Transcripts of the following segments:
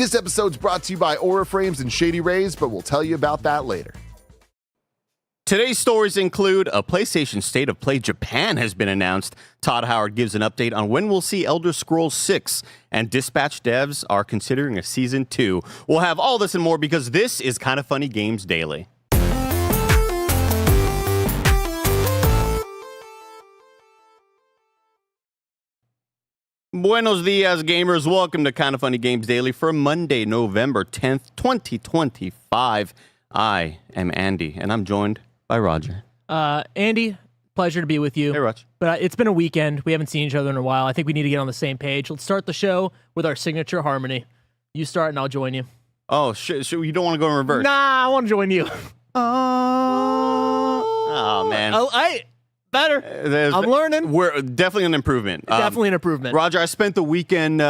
This episode's brought to you by Aura Frames and Shady Rays, but we'll tell you about that later. Today's stories include a PlayStation State of Play Japan has been announced. Todd Howard gives an update on when we'll see Elder Scrolls 6, and Dispatch devs are considering a Season 2. We'll have all this and more because this is Kinda Funny Games Daily. Buenos dias, gamers. Welcome to Kinda Funny Games Daily for Monday, November 10th, 2025. I am Andy, and I'm joined by Roger. Andy, pleasure to be with you. Hey, Roger. But it's been a weekend. We haven't seen each other in a while. I think we need to get on the same page. Let's start the show with our signature harmony. You start, and I'll join you. Oh, shit. You don't want to go in reverse? Nah, I want to join you. Oh, man. Better. I'm learning. We're definitely an improvement. Definitely an improvement. Roger, I spent the weekend in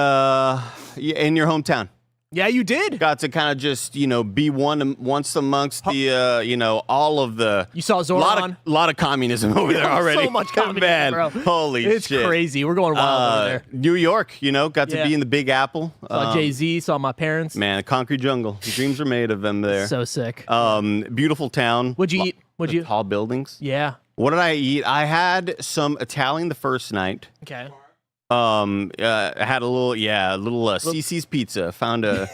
your hometown. Yeah, you did. Got to kind of just, be once amongst the, all of the... You saw Zoran? Lot of communism over there already. So much communism, man. bro. Holy shit. It's crazy. We're going wild over there. New York, got to be in the Big Apple. Saw Jay-Z, saw my parents. Man, a concrete jungle. Dreams are made of them there. So sick. Beautiful town. What'd you eat? Tall buildings. Yeah. What did I eat? I had some Italian the first night. Okay. I had a little CC's Pizza. Found a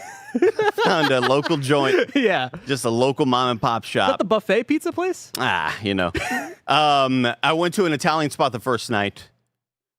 local joint. Yeah. Just a local mom and pop shop. Is that the buffet pizza place? I went to an Italian spot the first night.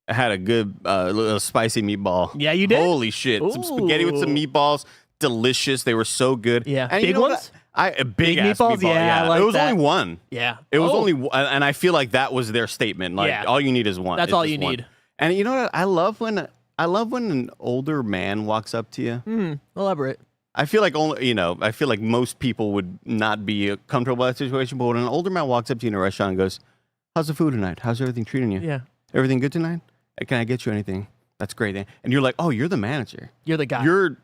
I had a good little spicy meatball. Yeah, you did? Holy shit. Some spaghetti with some meatballs. Delicious. They were so good. Yeah. And big ones? A big ass meatballs? meatball. Yeah, I like it was that. only one. Yeah. It was only one, and I feel like that was their statement. Like, all you need is one. That's all you need. And you know what? I love when an older man walks up to you. Elaborate. I feel like I feel like most people would not be comfortable with that situation, but when an older man walks up to you in a restaurant and goes, "How's the food tonight? How's everything treating you? Yeah. Everything good tonight? Can I get you anything? That's great." And you're like, "Oh, you're the manager. You're the guy. You're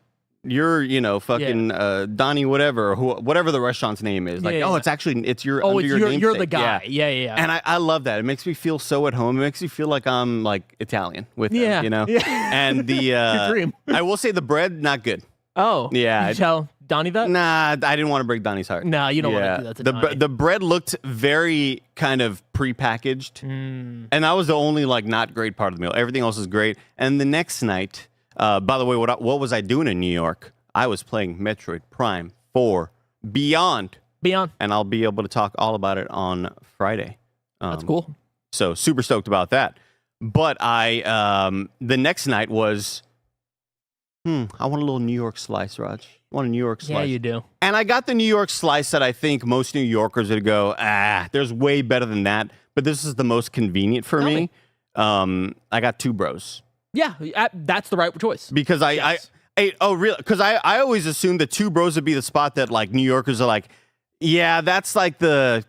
fucking Donnie whatever, whatever the restaurant's name is. Like, it's your your namesake. You're the guy. Yeah. And I love that. It makes me feel so at home. It makes me feel like I'm like Italian with them, Yeah. And the Your dream. I will say the bread not good. Oh. Yeah. Did you tell Donnie that? Nah, I didn't want to break Donnie's heart. No, you don't want to do that to Donnie. The bread looked very kind of prepackaged, and that was the only not great part of the meal. Everything else is great. And the next night, by the way, what was I doing in New York? I was playing Metroid Prime 4 Beyond. And I'll be able to talk all about it on Friday. That's cool. So super stoked about that. But the next night was, I want a little New York slice, Raj. I want a New York slice. Yeah, you do. And I got the New York slice that I think most New Yorkers would go, there's way better than that. But this is the most convenient for me. I got Two Bros. Yeah, that's the right choice. Because really? Because I always assumed that Two Bros would be the spot that New Yorkers are like, yeah, that's the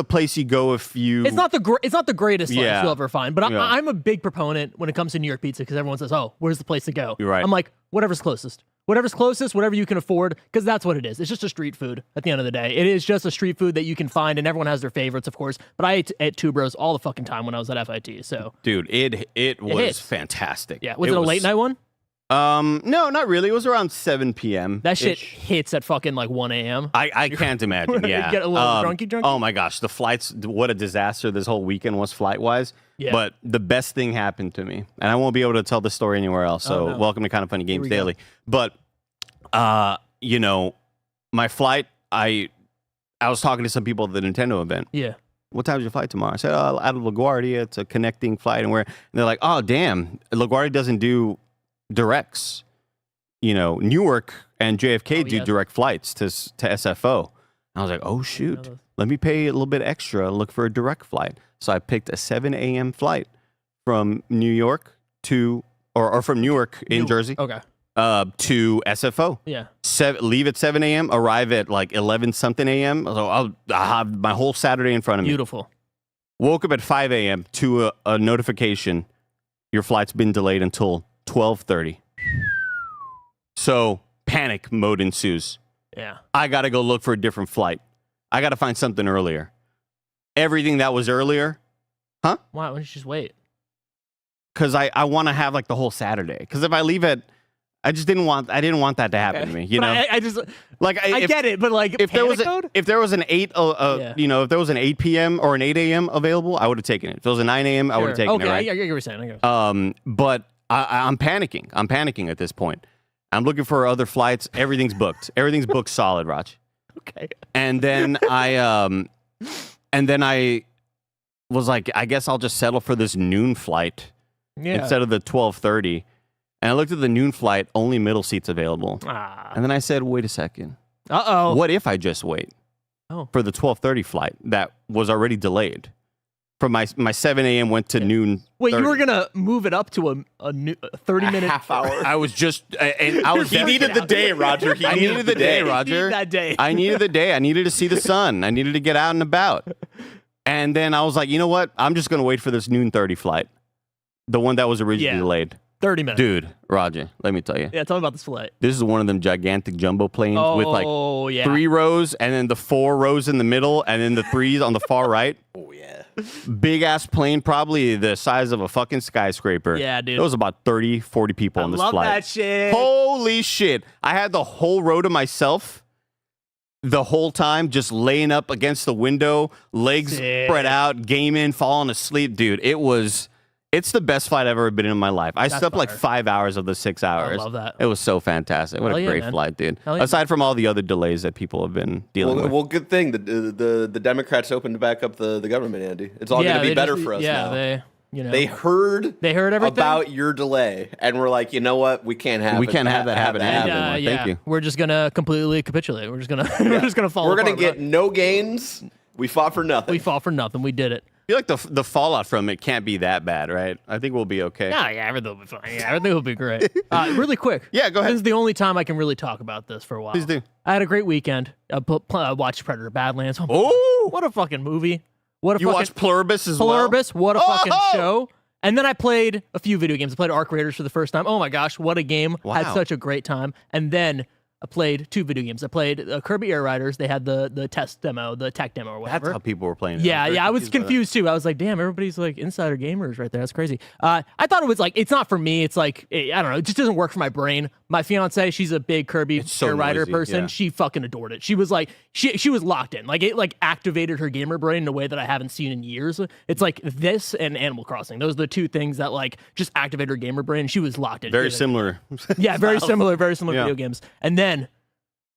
place you go if you. It's not the greatest slice you'll ever find, but I'm a big proponent when it comes to New York pizza because everyone says, "Oh, where's the place to go?" You're right. I'm like, whatever's closest, whatever you can afford, because that's what it is. It's just a street food at the end of the day. It is just a street food that you can find, and everyone has their favorites, of course. But I ate at Two Bros all the fucking time when I was at FIT. So, dude, it was fantastic. Yeah, was it a late night one? No, not really. It was around 7 p.m. That shit hits at fucking 1 a.m. I can't imagine. Yeah, get a little drunky. Oh my gosh, the flights! What a disaster this whole weekend was flight wise. Yeah. But the best thing happened to me, and I won't be able to tell this story anywhere else. So welcome to Kinda Funny Games Daily. But my flight, I was talking to some people at the Nintendo event. Yeah. What time's your flight tomorrow? I said, out of LaGuardia. It's a connecting flight, and they're like, oh damn, LaGuardia doesn't do directs. Newark and JFK do direct flights to SFO. And I was like, oh shoot, let me pay a little bit extra and look for a direct flight. So I picked a 7 a.m. flight from New York or from Newark in Jersey. Okay. To SFO. Yeah. Leave at 7 a.m., arrive at 11 something a.m. So I'll have my whole Saturday in front of me. Beautiful. Woke up at 5 a.m. to a notification. Your flight's been delayed until 12:30. So panic mode ensues. Yeah. I got to go look for a different flight. I got to find something earlier. Everything that was earlier. Huh? Why don't you just wait? Because I want to have the whole Saturday. Because if I leave at I didn't want that to happen to me. You But know, I just like I get it, but like if there was code? if there was an 8 Yeah. you know, if there was an 8 p.m. or an 8 a.m. available, I would have taken it. If there was a 9 a.m., I would have taken okay, it. Right? I get what you're saying. I get what But I'm panicking. I'm panicking at this point. I'm looking for other flights. Everything's booked. Everything's booked solid, Raj. okay. And then I was like, I guess I'll just settle for this noon flight instead of the 12:30. And I looked at the noon flight, only middle seats available. And then I said, wait a second. Uh-oh. What if I just wait for the 12:30 flight that was already delayed? From my 7 a.m. went to noon. Wait, 30. you were going to move it up to a 30-minute... half hour. I was just... and I was He needed the day, Roger. I needed the day, Roger. Needed that day. I needed the day. I needed to see the sun. I needed to get out and about. And then I was like, you know what? I'm just going to wait for this noon 30 flight. The one that was originally delayed. 30 minutes. Dude, Roger, let me tell you. Yeah, tell me about this flight. This is one of them gigantic jumbo planes with like 3 rows and then the 4 rows in the middle and then the 3s on the far right. Oh, yeah. Big ass plane, probably the size of a fucking skyscraper. Yeah, dude. There was about 30, 40 people on this love flight. that shit. Holy shit. I had the whole row to myself the whole time, just laying up against the window, legs spread out, gaming, falling asleep. Dude, it's the best flight I've ever been in my life. I slept like 5 hours of the 6 hours. I love that. It was so fantastic. What a great flight, dude. Yeah, aside from all the other delays that people have been dealing with. Well, good thing the Democrats opened back up the government, Andy. It's all going to be better for us now. They heard everything about your delay, and we're like, you know what? We can't have that happen. Thank you. We're just gonna completely capitulate. We're just gonna fall. We're gonna apart, get no gains. We fought for nothing. We fought for nothing. We did it. I feel like the fallout from it can't be that bad, right? I think we'll be okay. Yeah, everything will be fine. Yeah, everything will be great. Really quick. Yeah, go ahead. This is the only time I can really talk about this for a while. Please do. I had a great weekend. I watched Predator Badlands. Oh, what a fucking movie! What a you fucking watched Pluribus as well? Pluribus. What a fucking show! And then I played a few video games. I played Arc Raiders for the first time. Oh my gosh, what a game! Wow. Had such a great time. And then I played 2 video games. I played Kirby Air Riders. They had the test demo, the tech demo or whatever. That's how people were playing it. Yeah, I was confused too. I was like, damn, everybody's like insider gamers right there. That's crazy. I thought it was like, it's not for me. It's like, I don't know. It just doesn't work for my brain. My fiance, she's a big Kirby Air Rider person. Yeah. She fucking adored it. She was like, she was locked in. Like it like activated her gamer brain in a way that I haven't seen in years. It's like this and Animal Crossing. Those are the 2 things that like just activate her gamer brain. She was locked in. Very similar. Yeah, very similar video games. And then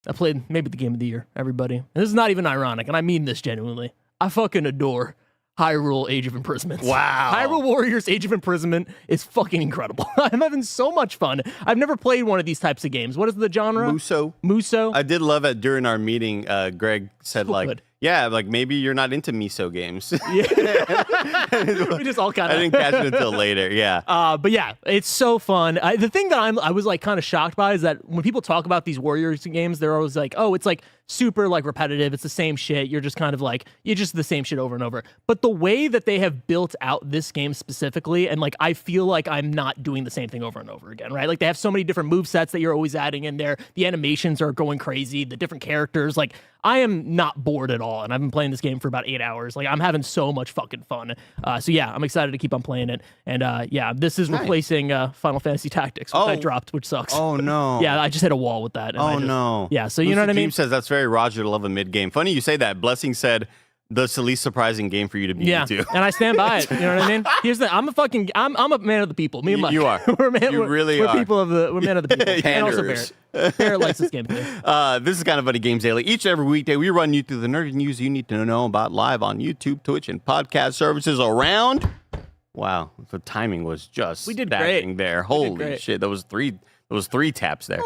I played maybe the game of the year, everybody. And this is not even ironic, and I mean this genuinely. I fucking adore Hyrule Age of Imprisonment. Wow. Hyrule Warriors Age of Imprisonment is fucking incredible. I'm having so much fun. I've never played one of these types of games. What is the genre? Muso. I did love it during our meeting. Greg said yeah, like maybe you're not into miso games. Yeah. We just all kind of... I didn't catch it until later, yeah. But yeah, it's so fun. The thing that I was like kind of shocked by is that when people talk about these Warriors games, they're always like, oh, it's like super like repetitive. It's the same shit. You're just kind of like, you're just the same shit over and over. But the way that they have built out this game specifically, and like, I feel like I'm not doing the same thing over and over again, right? Like they have so many different movesets that you're always adding in there. The animations are going crazy. The different characters, like I am not bored at all. And I've been playing this game for about 8 hours. Like I'm having so much fucking fun. So yeah, I'm excited to keep on playing it. And yeah, this is replacing Final Fantasy Tactics, which I dropped, which sucks. Oh no. Yeah, I just hit a wall with that. And no. Yeah, so you know what I mean? Dream says that's very Roger to love a mid-game. Funny you say that. Blessing said that's the least surprising game for you to be into. And I stand by it. You know what I mean? Here's the I'm a man of the people. Me and Mike. You are. we're people of the we're men of the people. And also Barrett. Barrett likes this game too. This is Kind of Funny Games Daily. Each and every weekday, we run you through the nerdy news you need to know about live on YouTube, Twitch, and podcast services around. Wow, the timing was just we did great there. Holy shit, that was three taps there.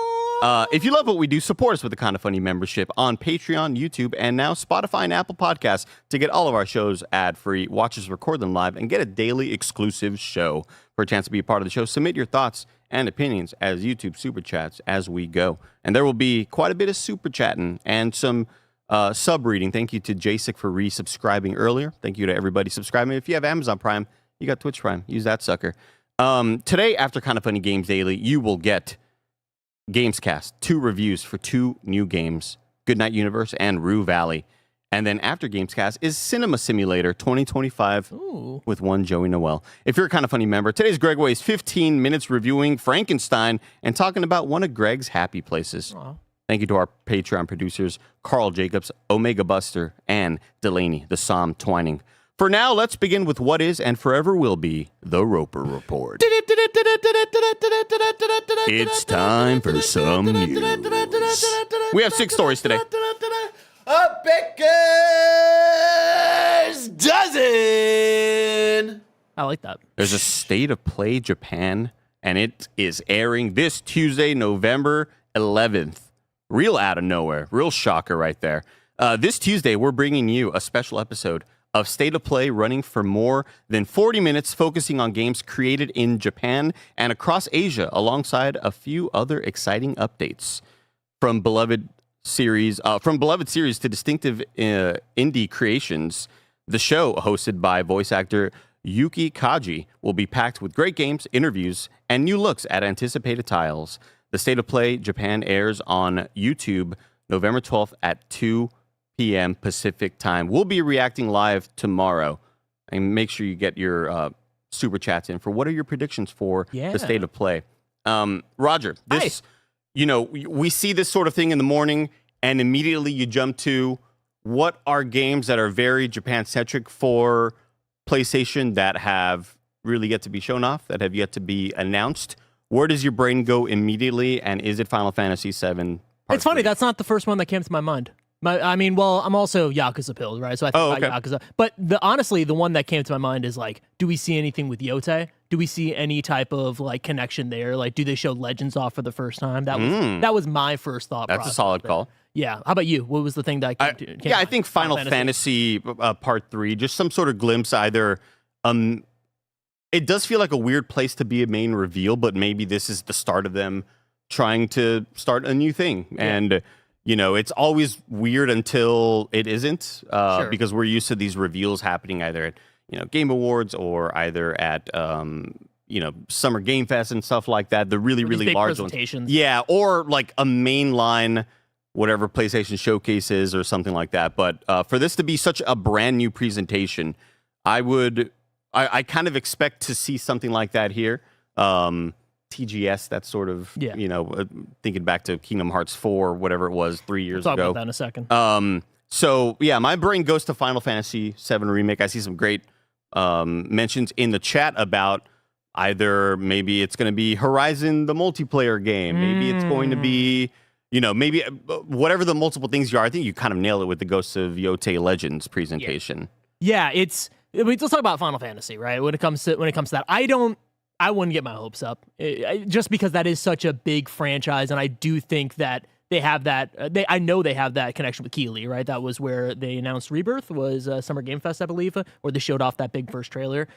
If you love what we do, support us with the Kind of Funny membership on Patreon, YouTube, and now Spotify and Apple Podcasts to get all of our shows ad-free, watch us record them live, and get a daily exclusive show. For a chance to be a part of the show, submit your thoughts and opinions as YouTube Super Chats as we go. And there will be quite a bit of Super Chatting and some sub-reading. Thank you to Jacek for resubscribing earlier. Thank you to everybody subscribing. If you have Amazon Prime, you got Twitch Prime. Use that sucker. Today, after Kind of Funny Games Daily, you will get Gamescast, 2 reviews for 2 new games, Goodnight Universe and Rue Valley. And then after Gamescast is Cinema Simulator 2025 with one Joey Noel. If you're a Kind of Funny member, today's Gregway is 15 minutes reviewing Frankenstein and talking about one of Greg's happy places. Aww. Thank you to our Patreon producers, Carl Jacobs, Omega Buster, and Delaney, the Psalm Twining. For now, let's begin with what is and forever will be the Roper Report. It's time for some news. We have 6 stories today. A baker's dozen. I like that. There's a State of Play Japan, and it is airing this Tuesday, November 11th. Real out of nowhere. Real shocker right there. This Tuesday, we're bringing you a special episode of State of Play running for more than 40 minutes, focusing on games created in Japan and across Asia, alongside a few other exciting updates. From beloved series to distinctive indie creations, the show, hosted by voice actor Yuki Kaji, will be packed with great games, interviews, and new looks at anticipated titles. The State of Play Japan airs on YouTube November 12th at 2 p.m. Pacific time. We'll be reacting live tomorrow. And make sure you get your super chats in for what are your predictions for the State of Play. Roger, this, we see this sort of thing in the morning, and immediately you jump to what are games that are very Japan-centric for PlayStation that have really yet to be shown off, that have yet to be announced. Where does your brain go immediately, and is it Final Fantasy VII? It's funny, that's not the first one that came to my mind. I'm also Yakuza pilled, right? So I think about Yakuza. But honestly, the one that came to my mind is like, do we see anything with Yote? Do we see any type of like connection there? Like, do they show Legends off for the first time? That was my first thought. That's a solid call. Yeah. How about you? What was the thing that came to I think Final Fantasy Part 3, just some sort of glimpse either. It does feel like a weird place to be a main reveal, but maybe this is the start of them trying to start a new thing. Yeah. And, it's always weird until it isn't, because we're used to these reveals happening either at, Game Awards or either at, Summer Game Fest and stuff like that. The really, really large ones. Yeah, or like a mainline, whatever PlayStation Showcase is or something like that. But for this to be such a brand new presentation, I kind of expect to see something like that here. TGS, that's sort of, thinking back to Kingdom Hearts 4, whatever it was, 3 years ago. Talk about that in a second. So, yeah, my brain goes to Final Fantasy VII Remake. I see some great mentions in the chat about either maybe it's going to be Horizon, the multiplayer game. Maybe it's going to be, maybe whatever the multiple things you are. I think you kind of nailed it with the Ghosts of Yote Legends presentation. Yeah, let's talk about Final Fantasy, right? When it comes to that, I wouldn't get my hopes up, just because that is such a big franchise, and I do think that they have that. I know they have that connection with Keighley, right? That was where they announced Rebirth, was Summer Game Fest, I believe, where they showed off that big first trailer.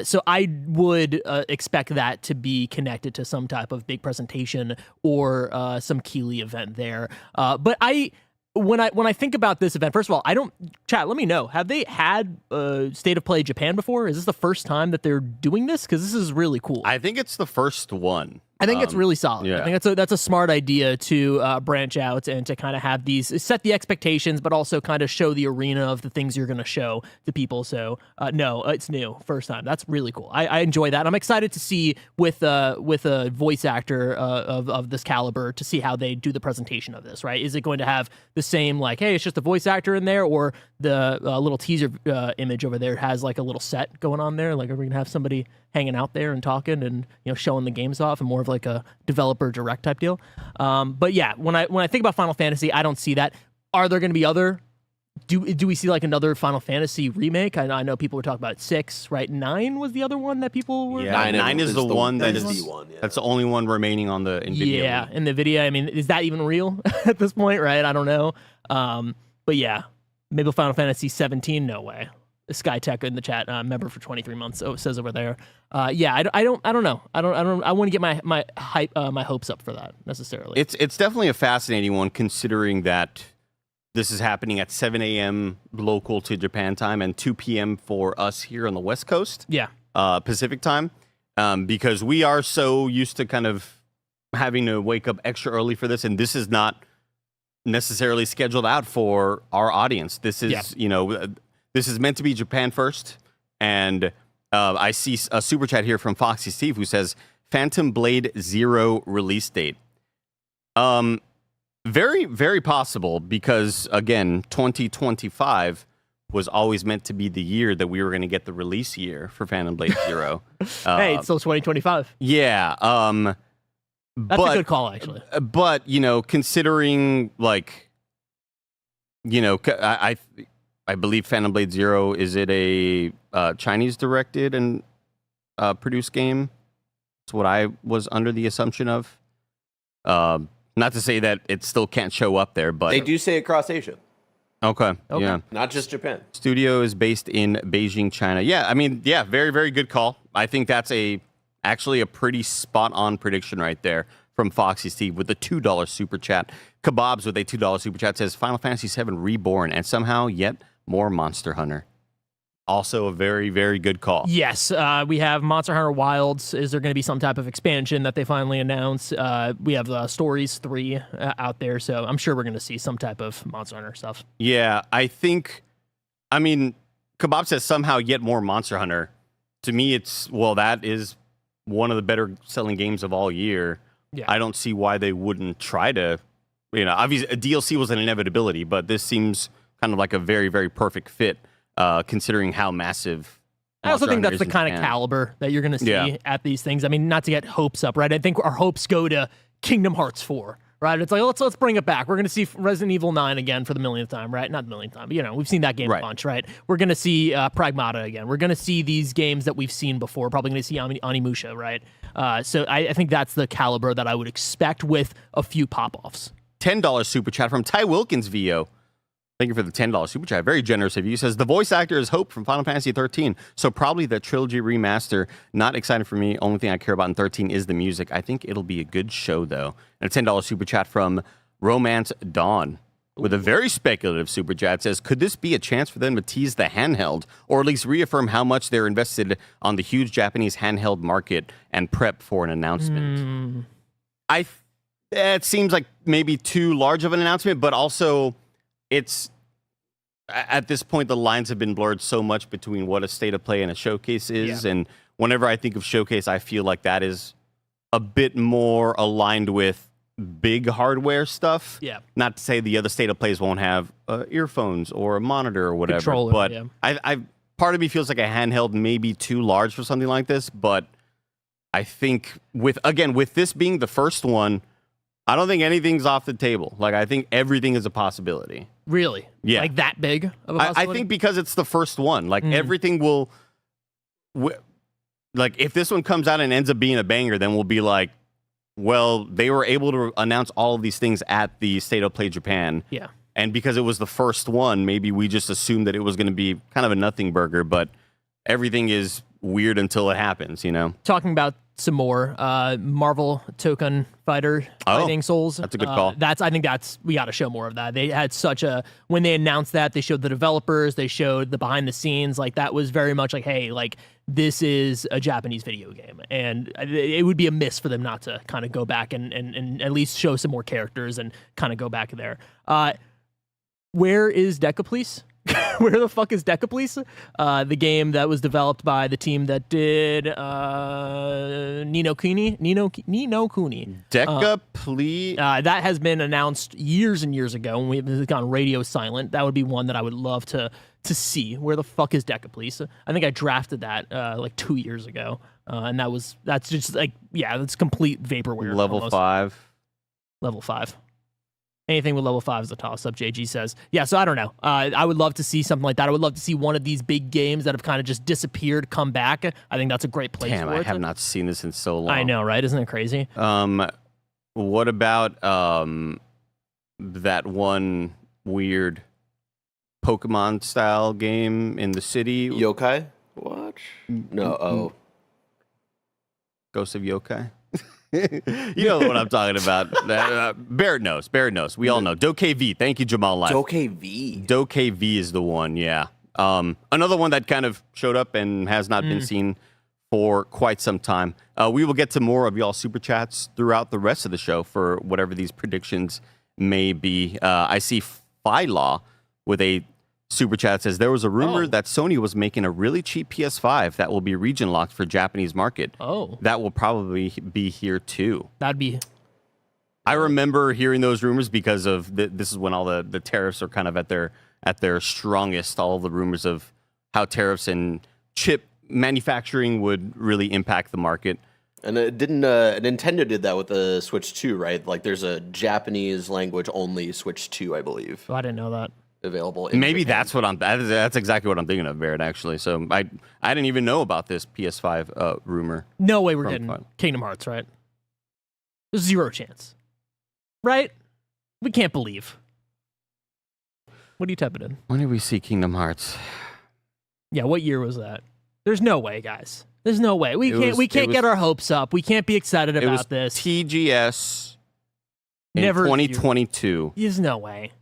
So I would expect that to be connected to some type of big presentation or some Keighley event there. But when I think about this event, first of all, chat, let me know. Have they had State of Play Japan before? Is this the first time that they're doing this? Because this is really cool. I think it's the first one. I think it's really solid. Yeah. I think that's a smart idea to branch out and to kind of have these, set the expectations, but also kind of show the arena of the things you're going to show to people. So no, it's new, first time. That's really cool. I enjoy that. I'm excited to see with a voice actor of this caliber to see how they do the presentation of this. Right? Is it going to have the same like, hey, it's just a voice actor in there, or the little teaser image over there has like a little set going on there? Like, are we gonna have somebody hanging out there and talking and showing the games off and more of like a developer direct type deal? But yeah, when I think about Final Fantasy, I don't see that. Are there going to be other? Do we see like another Final Fantasy remake? I know people were talking about 6, right? 9 was the other one that people were. Yeah, 9 is the one that's the only one remaining on the NVIDIA. Yeah, in the video. I mean, is that even real at this point? Right? I don't know. But yeah, maybe Final Fantasy 17. No way. Skytech in the chat, member for 23 months. Oh, it says over there. Yeah, I don't know. I want to get my hopes up for that necessarily. It's definitely a fascinating one, considering that this is happening at 7 a.m. local to Japan time and 2 p.m. for us here on the West Coast. Yeah. Pacific time, because we are so used to kind of having to wake up extra early for this, and this is not necessarily scheduled out for our audience. This is, this is meant to be Japan first. And I see a super chat here from Foxy Steve who says, Phantom Blade 0 release date. Very, very possible because, again, 2025 was always meant to be the year that we were going to get the release year for Phantom Blade 0. Hey, it's still 2025. Yeah. That's a good call, actually. But, considering, I believe Phantom Blade 0, is it a Chinese-directed and produced game? That's what I was under the assumption of. Not to say that it still can't show up there, but... They do say across Asia. Okay, yeah. Not just Japan. Studio is based in Beijing, China. Yeah, very, very good call. I think that's actually a pretty spot-on prediction right there from Foxy Steve with the $2 super chat. Kebabs with a $2 super chat says, Final Fantasy VII Reborn, and somehow yet more Monster Hunter. Also a very, very good call. Yes, we have Monster Hunter Wilds. Is there going to be some type of expansion that they finally announce? We have Stories 3 out there, so I'm sure we're going to see some type of Monster Hunter stuff. Yeah, Kebab says somehow yet more Monster Hunter. To me, that is one of the better selling games of all year. Yeah. I don't see why they wouldn't try to, obviously a DLC was an inevitability, but this seems kind of like a very, very perfect fit. Considering how massive. I also think that's the kind of caliber that you're going to see at these things. I mean, not to get hopes up, right? I think our hopes go to Kingdom Hearts 4, right? It's like, let's bring it back. We're going to see Resident Evil 9 again for the millionth time, right? Not the millionth time, but, we've seen that game a bunch, right? We're going to see Pragmata again. We're going to see these games that we've seen before. Probably going to see Onimusha, right? So I think that's the caliber that I would expect with a few pop-offs. $10 super chat from Ty Wilkins VO. Thank you for the $10 super chat. Very generous of you. He says, the voice actor is Hope from Final Fantasy 13, so probably the trilogy remaster. Not excited for me. Only thing I care about in 13 is the music. I think it'll be a good show, though. And a $10 super chat from Romance Dawn with a very speculative super chat. Says, could this be a chance for them to tease the handheld, or at least reaffirm how much they're invested on the huge Japanese handheld market and prep for an announcement? It seems like maybe too large of an announcement, but also... It's at this point, the lines have been blurred so much between what a state of play and a showcase is. Yeah. And whenever I think of showcase, I feel like that is a bit more aligned with big hardware stuff. Yeah. Not to say the other state of plays won't have earphones or a monitor or whatever. Controller, but I part of me feels like a handheld may be too large for something like this. But I think with this being the first one, I don't think anything's off the table. I think everything is a possibility. Really? Yeah. Like that big of a possibility? I think because it's the first one. Everything will... if this one comes out and ends up being a banger, then we'll be like, well, they were able to announce all of these things at the State of Play Japan. Yeah. And because it was the first one, maybe we just assumed that it was going to be kind of a nothing burger, but everything is weird until it happens, Talking about some more Marvel Token Fighting Souls. That's a good call. We got to show more of that. They had when they announced that, they showed the developers, they showed the behind the scenes. That was very much hey, this is a Japanese video game, and it would be a miss for them not to kind of go back and at least show some more characters and kind of go back there. Where is Decapolice? Where the fuck is Decapolice? The game that was developed by the team that did Ni no Kuni. Decapolice? That has been announced years and years ago, and we've gone radio silent. That would be one that I would love to see. Where the fuck is Decapolice? I think I drafted that 2 years ago, and that's just that's complete vaporware. Level 5. Level 5. Anything with level 5 is a toss-up, JG says. Yeah, so I don't know. I would love to see something like that. I would love to see one of these big games that have kind of just disappeared come back. I think that's a great place for it. I have not seen this in so long. I know, right? Isn't it crazy? What about that one weird Pokemon-style game in the city? Yokai Watch? No, Ghost of Yokai? You know what I'm talking about. Barrett knows. We all know. DokeV. Thank you, Jamal Life. DokeV is the one, yeah. Another one that kind of showed up and has not been seen for quite some time. We will get to more of y'all super chats throughout the rest of the show for whatever these predictions may be. I see Law with a super chat says there was a rumor that Sony was making a really cheap PS5 that will be region locked for Japanese market. Oh, that will probably be here too. That'd be. I remember hearing those rumors because of this is when all the tariffs are kind of at their strongest. All the rumors of how tariffs and chip manufacturing would really impact the market. And it didn't. Nintendo did that with the Switch 2, right? Like, there's a Japanese language only Switch 2, I believe. Oh, I didn't know that. Available. In Maybe Japan. that's exactly what I'm thinking of, Barrett. Actually, so I didn't even know about this PS5 rumor. No way we're getting Kingdom Hearts, right? There's 0 chance, right? We can't believe. What are you typing in? When did we see Kingdom Hearts? Yeah, what year was that? There's no way, guys. There's no way. We can't get our hopes up. We can't be excited about this. TGS in Never 2022. There's no way.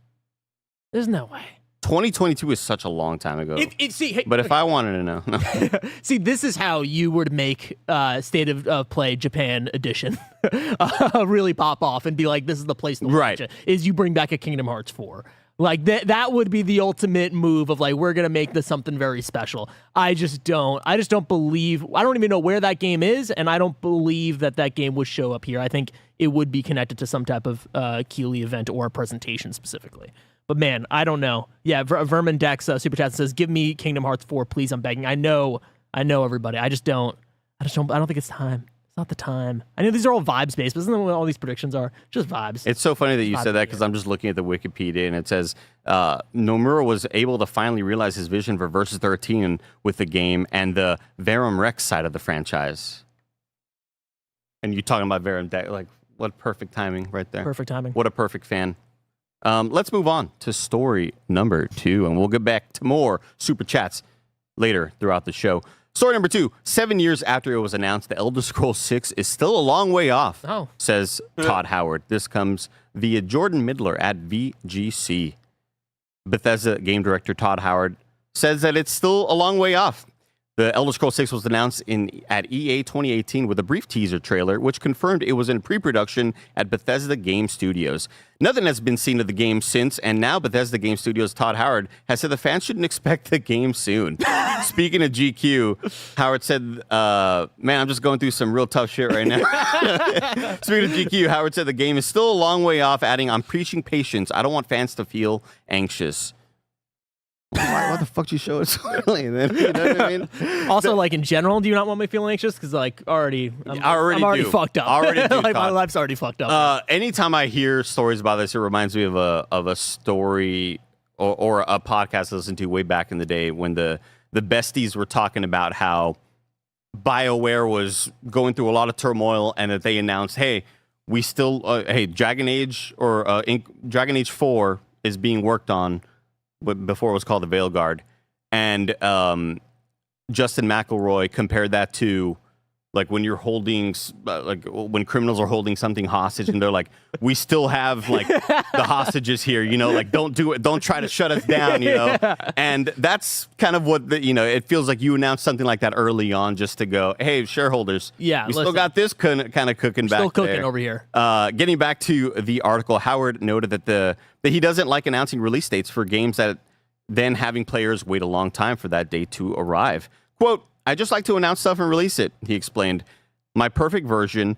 There's no way. 2022 is such a long time ago. If I wanted to know. No. See, this is how you would make State of Play Japan edition really pop off and be like, this is the place to watch it, is you bring back a Kingdom Hearts 4. Like, that would be the ultimate move of, like, we're going to make this something very special. I just don't believe, I don't even know where that game is, and I don't believe that game would show up here. I think it would be connected to some type of Keeley event or presentation specifically. But man, I don't know. Yeah, Vermin Dex Super Chat says, give me Kingdom Hearts 4, please, I'm begging. I know everybody. I don't think it's time. It's not the time. I know these are all vibes based, but isn't that what all these predictions are? Just vibes. It's so funny that you said that because I'm just looking at the Wikipedia and it says Nomura was able to finally realize his vision for Versus 13 with the game and the Verum Rex side of the franchise. And you talking about Verum Dex, like what perfect timing right there. Perfect timing. What a perfect fan. Let's move on to story number 2, and we'll get back to more super chats later throughout the show. Story number 2, 7 years after it was announced, The Elder Scrolls 6 is still a long way off, says Todd Howard. This comes via Jordan Midler at VGC. Bethesda game director Todd Howard says that it's still a long way off. The Elder Scrolls 6 was announced at EA 2018 with a brief teaser trailer, which confirmed it was in pre-production at Bethesda Game Studios. Nothing has been seen of the game since, and now Bethesda Game Studios' Todd Howard has said the fans shouldn't expect the game soon. Speaking of GQ, Howard said, man, I'm just going through some real tough shit right now. Speaking of GQ, Howard said the game is still a long way off, adding, I'm preaching patience. I don't want fans to feel anxious. Why the fuck did you show it so early then? You know what I mean? Also, like in general, do you not want me feeling anxious? Because like I'm already fucked up. Like my life's already fucked up. Anytime I hear stories about this, it reminds me of a story or a podcast I listened to way back in the day when the besties were talking about how BioWare was going through a lot of turmoil and that they announced, hey, we still Dragon Age or Dragon Age 4 is being worked on. Before it was called the Veilguard, and Justin McElroy compared that to like when you're holding, like when criminals are holding something hostage, and they're like, "We still have like the hostages here, you know, like don't do it, don't try to shut us down, you know." And that's kind of what it feels like. You announced something like that early on, just to go, "Hey, shareholders, we still got this kind of cooking back still cooking there. Over here." Getting back to the article, Howard noted that he doesn't like announcing release dates for games that then having players wait a long time for that date to arrive. Quote, I just like to announce stuff and release it, he explained. My perfect version,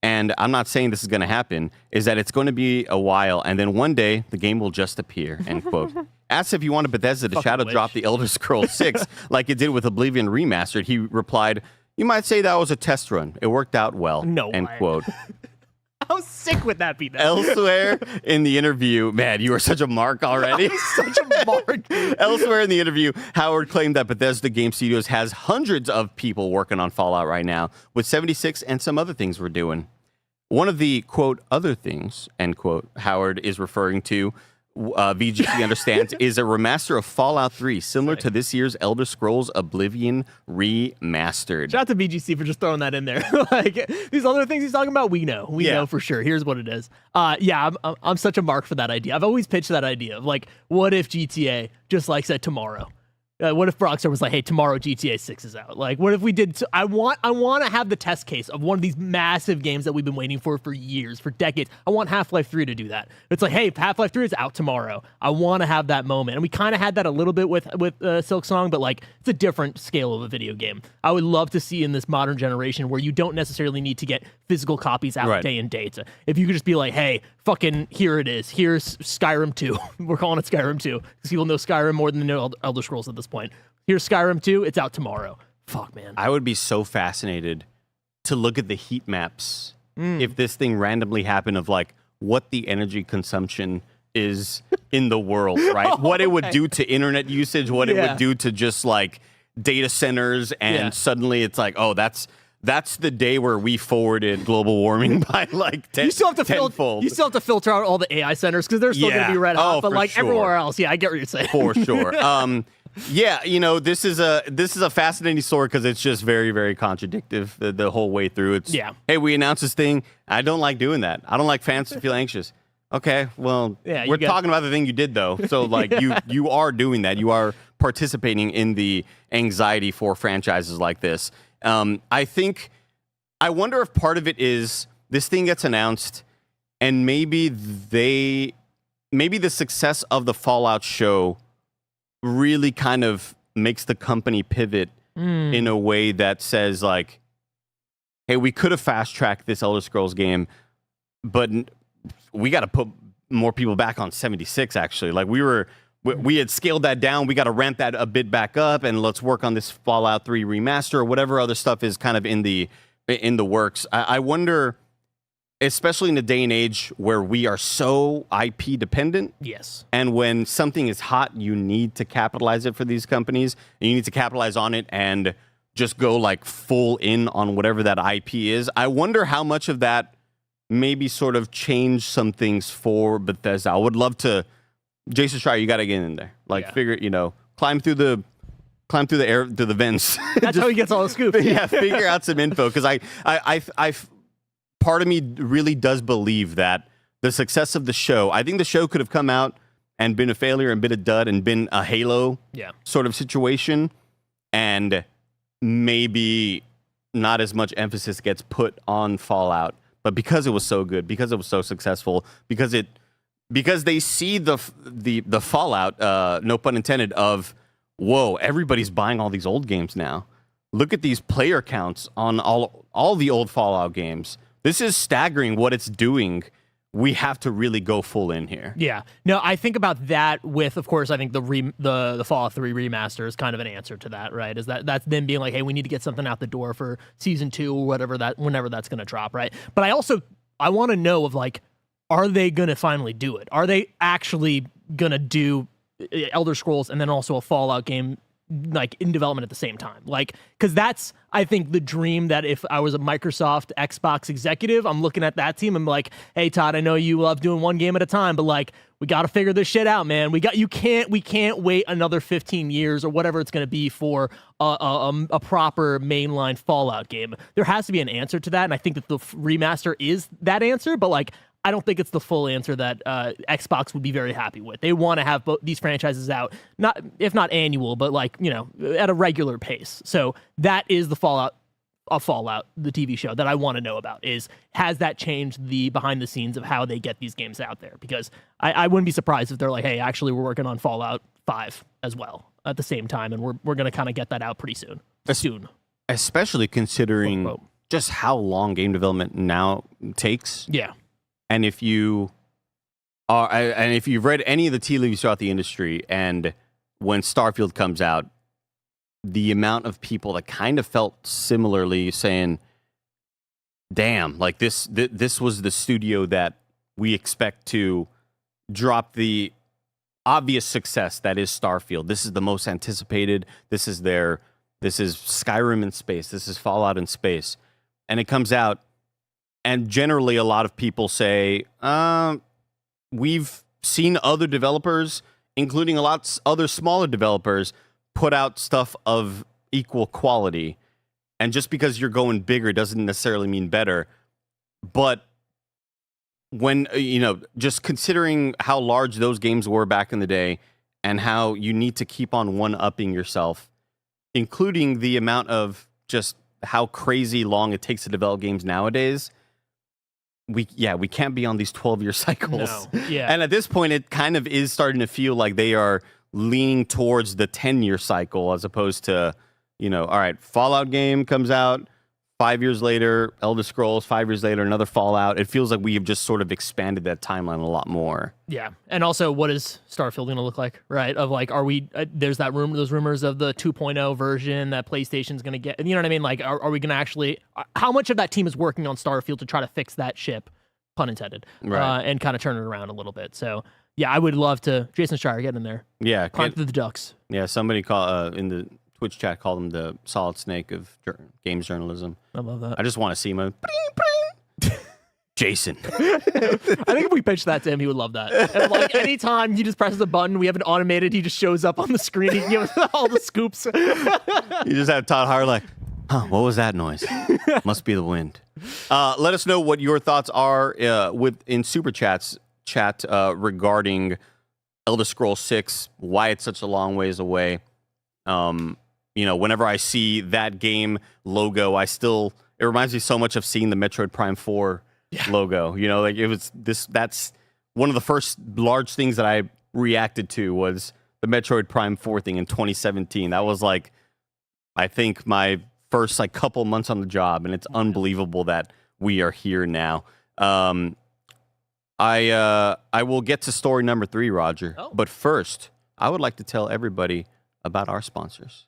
and I'm not saying this is going to happen, is that it's going to be a while, and then one day the game will just appear, end quote. Asked if he wanted Bethesda to shadow drop the Elder Scrolls 6 like it did with Oblivion Remastered, he replied, you might say that was a test run. It worked out well, end quote. How sick would that be? Elsewhere in the interview, man, you are such a mark already. Such a mark. Elsewhere in the interview, Howard claimed that Bethesda Game Studios has hundreds of people working on Fallout right now, with 76 and some other things we're doing. One of the, quote, other things, end quote, Howard is referring to, VGC understands, is a remaster of Fallout 3, similar to this year's Elder Scrolls Oblivion Remastered. Shout out to VGC for just throwing that in there. Like these other things he's talking about, we know for sure. Here's what it is. I'm such a mark for that idea. I've always pitched that idea of like, what if GTA just like said tomorrow? What if Rockstar was like, hey, tomorrow GTA 6 is out? Like, what if we did? I want to have the test case of one of these massive games that we've been waiting for years, for decades. I want Half-Life 3 to do that. It's like, hey, Half-Life 3 is out tomorrow. I want to have that moment. And we kind of had that a little bit with Silksong, but like, it's a different scale of a video game. I would love to see in this modern generation where you don't necessarily need to get physical copies out day and date. If you could just be like, hey, fucking here it is. Here's Skyrim 2. We're calling it Skyrim 2 because people know Skyrim more than they know Elder Scrolls at this point. Here's Skyrim 2. It's out tomorrow. Fuck, man. I would be so fascinated to look at the heat maps if this thing randomly happened of like what the energy consumption is in the world, right? What it would do to internet usage, what it would do to just like data centers, and suddenly it's like, oh, that's the day where we forwarded global warming by like 10 You still have to tenfold. You still have to filter out all the AI centers because they're still going to be red hot. But like everywhere else, I get what you're saying. For sure. Yeah, this is a fascinating story because it's just very, very contradictive the whole way through. It's hey, we announced this thing. I don't like doing that. I don't like fans to feel anxious. Okay, well, we're talking about the thing you did though. So like you are doing that. You are participating in the anxiety for franchises like this. I wonder if part of it is this thing gets announced and maybe the success of the Fallout show really kind of makes the company pivot in a way that says like, hey, we could have fast-tracked this Elder Scrolls game, but we got to put more people back on 76, actually. Like, we had scaled that down. We got to ramp that a bit back up, and let's work on this Fallout 3 remaster or whatever other stuff is kind of in the works. I wonder, especially in a day and age where we are so IP dependent. Yes. And when something is hot, you need to capitalize it for these companies. And you need to capitalize on it and just go like full in on whatever that IP is. I wonder how much of that maybe sort of change some things for Bethesda. I would love to, Jason Schreier, you got to get in there. Like figure, climb through the air, to the vents. That's how he gets all the scoops. Figure out some info. Because I part of me really does believe that the success of the show, I think the show could have come out and been a failure and been a dud and been a Halo sort of situation. And maybe not as much emphasis gets put on Fallout. But because it was so good, because it was so successful, because they see the Fallout, no pun intended, of, whoa, everybody's buying all these old games now. Look at these player counts on all the old Fallout games. This is staggering what it's doing. We have to really go full in here. Yeah. No, I think about that with, of course, I think the Fallout 3 remaster is kind of an answer to that, right? Is that's them being like, hey, we need to get something out the door for season 2 or whenever that's going to drop, right? But I want to know of like, are they going to finally do it? Are they actually going to do Elder Scrolls and then also a Fallout game like in development at the same time? Like, because that's, I think, the dream that if I was a Microsoft Xbox executive, I'm looking at that team and I'm like, hey, Todd, I know you love doing one game at a time, but like, we got to figure this shit out, man. We can't wait another 15 years or whatever it's going to be for a proper mainline Fallout game. There has to be an answer to that. And I think that the remaster is that answer, but like, I don't think it's the full answer that Xbox would be very happy with. They want to have these franchises out, if not annual, but like, at a regular pace. So that is the Fallout, the TV show that I want to know about has that changed the behind the scenes of how they get these games out there? Because I wouldn't be surprised if they're like, hey, actually, we're working on Fallout 5 as well at the same time. And we're going to kind of get that out pretty soon. Especially considering just how long game development now takes. Yeah. And if you've read any of the tea leaves throughout the industry, and when Starfield comes out, the amount of people that kind of felt similarly saying, damn, like this was the studio that we expect to drop the obvious success that is Starfield. This is the most anticipated. This is Skyrim in space. This is Fallout in space. And it comes out, and generally, a lot of people say, we've seen other developers, including a lot other smaller developers, put out stuff of equal quality. And just because you're going bigger doesn't necessarily mean better. But when, just considering how large those games were back in the day, and how you need to keep on one-upping yourself, including the amount of just how crazy long it takes to develop games nowadays. We can't be on these 12-year cycles. No. Yeah. And at this point, it kind of is starting to feel like they are leaning towards the 10-year cycle as opposed to, all right, Fallout game comes out, 5 years later, Elder Scrolls, 5 years later, another Fallout. It feels like we have just sort of expanded that timeline a lot more. Yeah. And also, what is Starfield going to look like, right? Of like, are we, there's that those rumors of the 2.0 version that PlayStation's going to get. You know what I mean? Like, are we going to actually, how much of that team is working on Starfield to try to fix that ship, pun intended, Right. And kind of turn it around a little bit? So, yeah, I would love to, Jason Schreier, get in there. Yeah. Climb through the ducks. Yeah, somebody in the Twitch chat called him the Solid Snake of games journalism. I love that. I just want to see him. Jason. I think if we pitched that to him, he would love that. And like anytime he just presses a button, we have an automated, he just shows up on the screen. He gives us all the scoops. You just have Todd Howard like, what was that noise? Must be the wind. Let us know what your thoughts are in Super Chats regarding Elder Scrolls 6, why it's such a long ways away. Whenever I see that game logo, it reminds me so much of seeing the Metroid Prime 4 logo. Like it was that's one of the first large things that I reacted to was the Metroid Prime 4 thing in 2017. That was like, I think my first like couple months on the job, and it's unbelievable that we are here now. I will get to story number 3, Roger. Oh. But first, I would like to tell everybody about our sponsors.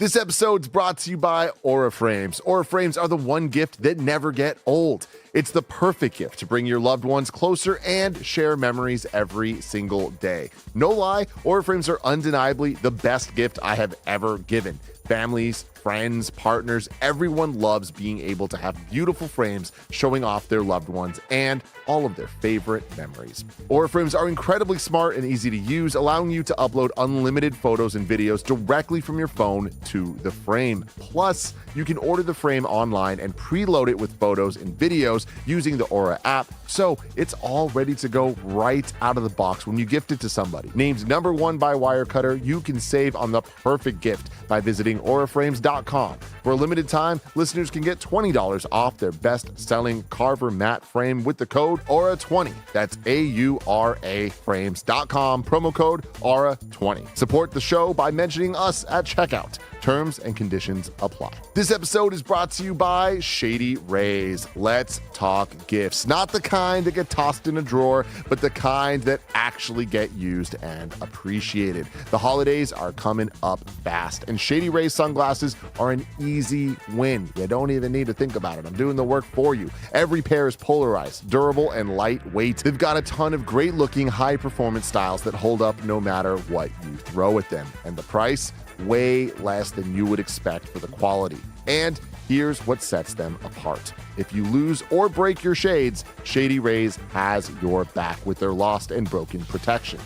This episode's brought to you by Aura Frames. Aura Frames are the one gift that never get old. It's the perfect gift to bring your loved ones closer and share memories every single day. No lie, Aura Frames are undeniably the best gift I have ever given. Families, friends, partners, everyone loves being able to have beautiful frames showing off their loved ones and all of their favorite memories. Aura Frames are incredibly smart and easy to use, allowing you to upload unlimited photos and videos directly from your phone to the frame. Plus, you can order the frame online and preload it with photos and videos using the Aura app, so it's all ready to go right out of the box when you gift it to somebody. Named #1 by Wirecutter, you can save on the perfect gift by visiting auraframes.com. For a limited time, listeners can get $20 off their best-selling Carver matte frame with the code AURA20. That's AURA frames.com, promo code AURA20. Support the show by mentioning us at checkout. Terms and conditions apply. This episode is brought to you by Shady Rays. Let's talk gifts. Not the kind that get tossed in a drawer, but the kind that actually get used and appreciated. The holidays are coming up fast, and Shady Rays sunglasses are an easy win. You don't even need to think about it. I'm doing the work for you. Every pair is polarized, durable, and lightweight. They've got a ton of great-looking, high-performance styles that hold up no matter what you throw at them. And the price? Way less than you would expect for the quality. And here's what sets them apart. If you lose or break your shades, Shady Rays has your back with their lost and broken protection.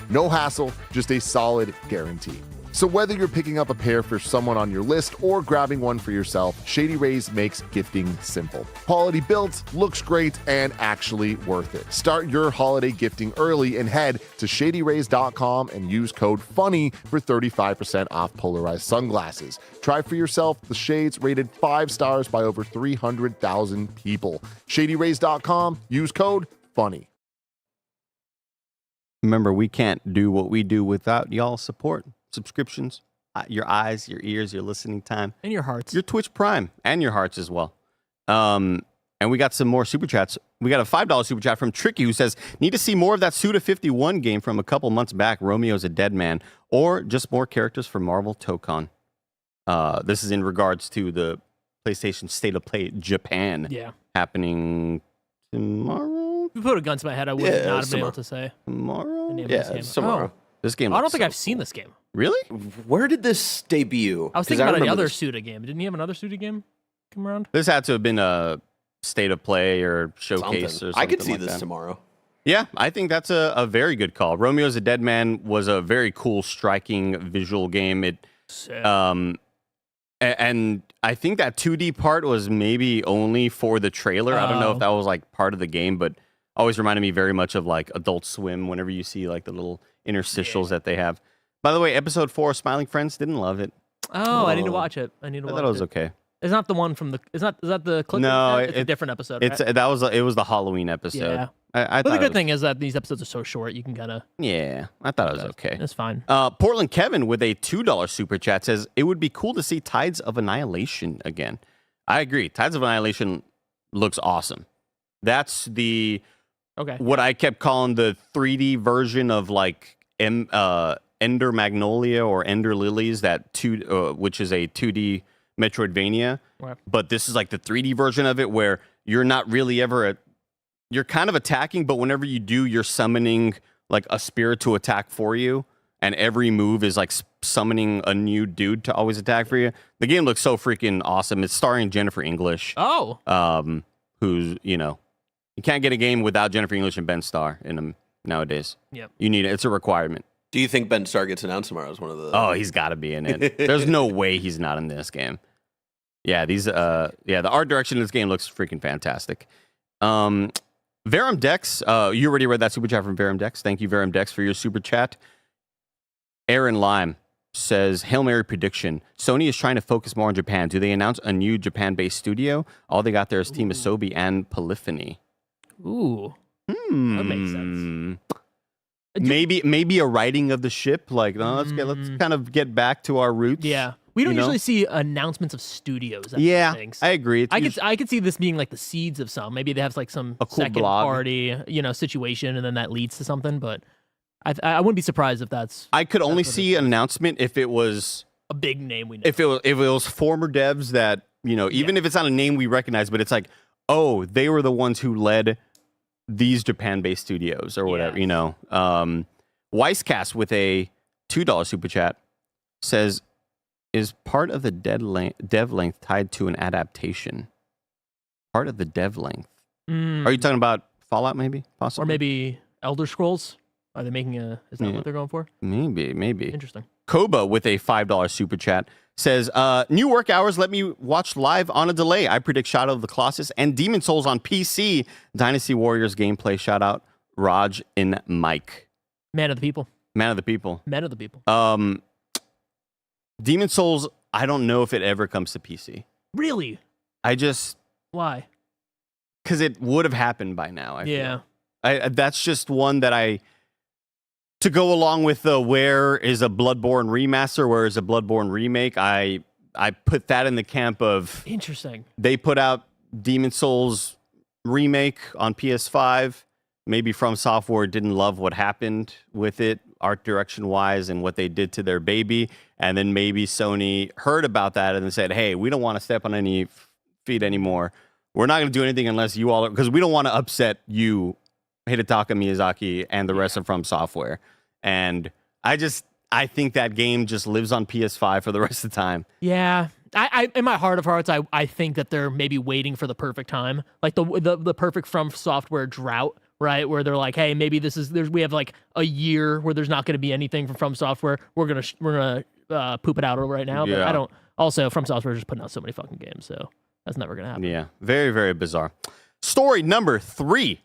No hassle, just a solid guarantee. So whether you're picking up a pair for someone on your list or grabbing one for yourself, Shady Rays makes gifting simple. Quality built, looks great, and actually worth it. Start your holiday gifting early and head to shadyrays.com and use code FUNNY for 35% off polarized sunglasses. Try for yourself the shades rated 5 stars by over 300,000 people. Shadyrays.com, use code FUNNY. Remember, we can't do what we do without y'all's support. Subscriptions, your eyes, your ears, your listening time, And your hearts. your Twitch Prime, and your hearts as well. And we got some more super chats. We got a $5 super chat from Tricky who says, need to see more of that Suda 51 game from a couple months back, Romeo's a Dead Man, or just more characters from Marvel Tokon. This is in regards to the PlayStation State of Play Japan happening tomorrow. If you put a gun to my head, I would not have been able to say the Tomorrow? name of Yeah, this game. it's tomorrow. This game I don't looks think so I've seen cool. this game. Really? Where did this debut? I was 'Cause thinking about remember another this. Suda game. Didn't he have another Suda game come around? This had to have been a State of Play or showcase or something I could see like this that. tomorrow. Yeah, I think that's a very good call. Romeo's a Dead Man was a very cool, striking visual game. It, and I think that 2D part was maybe only for the trailer. I don't know if that was like part of the game, but always reminded me very much of like Adult Swim. Whenever you see like the little interstitials that they have. By the way, episode 4, Smiling Friends, didn't love it. Oh, I need to watch it. I thought it was okay. It's not the one from the. Is that the clip? No, it's a different episode. It was the Halloween episode. Yeah. I But the thought good thing is that these episodes are so short, you can kind of. Yeah, I thought it was okay. It's fine. Portland Kevin with a $2 super chat says it would be cool to see Tides of Annihilation again. I agree. Tides of Annihilation looks awesome. That's what I kept calling the 3D version of like Ender Magnolia or Ender Lilies, which is a 2D Metroidvania. Right. But this is like the 3D version of it where you're not really ever you're kind of attacking, but whenever you do, you're summoning like a spirit to attack for you, and every move is like summoning a new dude to always attack for you. The game looks so freaking awesome. It's starring Jennifer English. Oh. Who's, you can't get a game without Jennifer English and Ben Starr in them nowadays. Yep. You need it. It's a requirement. Do you think Ben Starr gets announced tomorrow as one of the... Oh, he's got to be in it. There's no way he's not in this game. Yeah, the art direction of this game looks freaking fantastic. Verum Dex, you already read that super chat from Verum Dex. Thank you, Verum Dex, for your super chat. Aaron Lime says, Hail Mary prediction. Sony is trying to focus more on Japan. Do they announce a new Japan-based studio? All they got there is Team Asobi and Polyphony. Ooh. That makes sense. Maybe a writing of the ship. Like, let's kind of get back to our roots. Yeah. We don't usually see announcements of studios. I agree. I could see this being like the seeds of some. Maybe they have like some a cool second blog. Party, situation, and then that leads to something. But I wouldn't be surprised if that's. I could only see an announcement if it was a big name we know. If it was former devs that even if it's not a name we recognize, but it's like, oh, they were the ones who led these Japan-based studios or whatever. Weisscast with a $2 super chat says, is part of the dev length tied to an adaptation? Part of the dev length. Are you talking about Fallout, maybe? Possibly? Or maybe Elder Scrolls? Are they making is that what they're going for? Maybe. Interesting. Koba with a $5 super chat says, new work hours let me watch live on a delay. I predict Shadow of the Colossus and Demon Souls on PC. Dynasty Warriors gameplay. Shout out Raj and Mike. Man of the people. Men of the people. Demon Souls, I don't know if it ever comes to PC. Really? Why? Because it would have happened by now. I feel. That's just one that to go along with the where is a Bloodborne remaster, where is a Bloodborne remake, I put that in the camp of... Interesting. They put out Demon Souls remake on PS5. Maybe FromSoft didn't love what happened with it, art direction wise, and what they did to their baby. And then maybe Sony heard about that and then said, hey, we don't want to step on any feet anymore. We're not going to do anything unless you all, because we don't want to upset you, Hidetaka Miyazaki, and the rest of From Software. And I think that game just lives on PS5 for the rest of the time. Yeah. I in my heart of hearts, I think that they're maybe waiting for the perfect time, like the perfect From Software drought, right? Where they're like, hey, maybe we have like a year where there's not going to be anything from Software. We're gonna poop it out right now. But I don't. Also, From Software is just putting out so many fucking games, so that's never gonna happen. Yeah, very, very bizarre. Story number 3.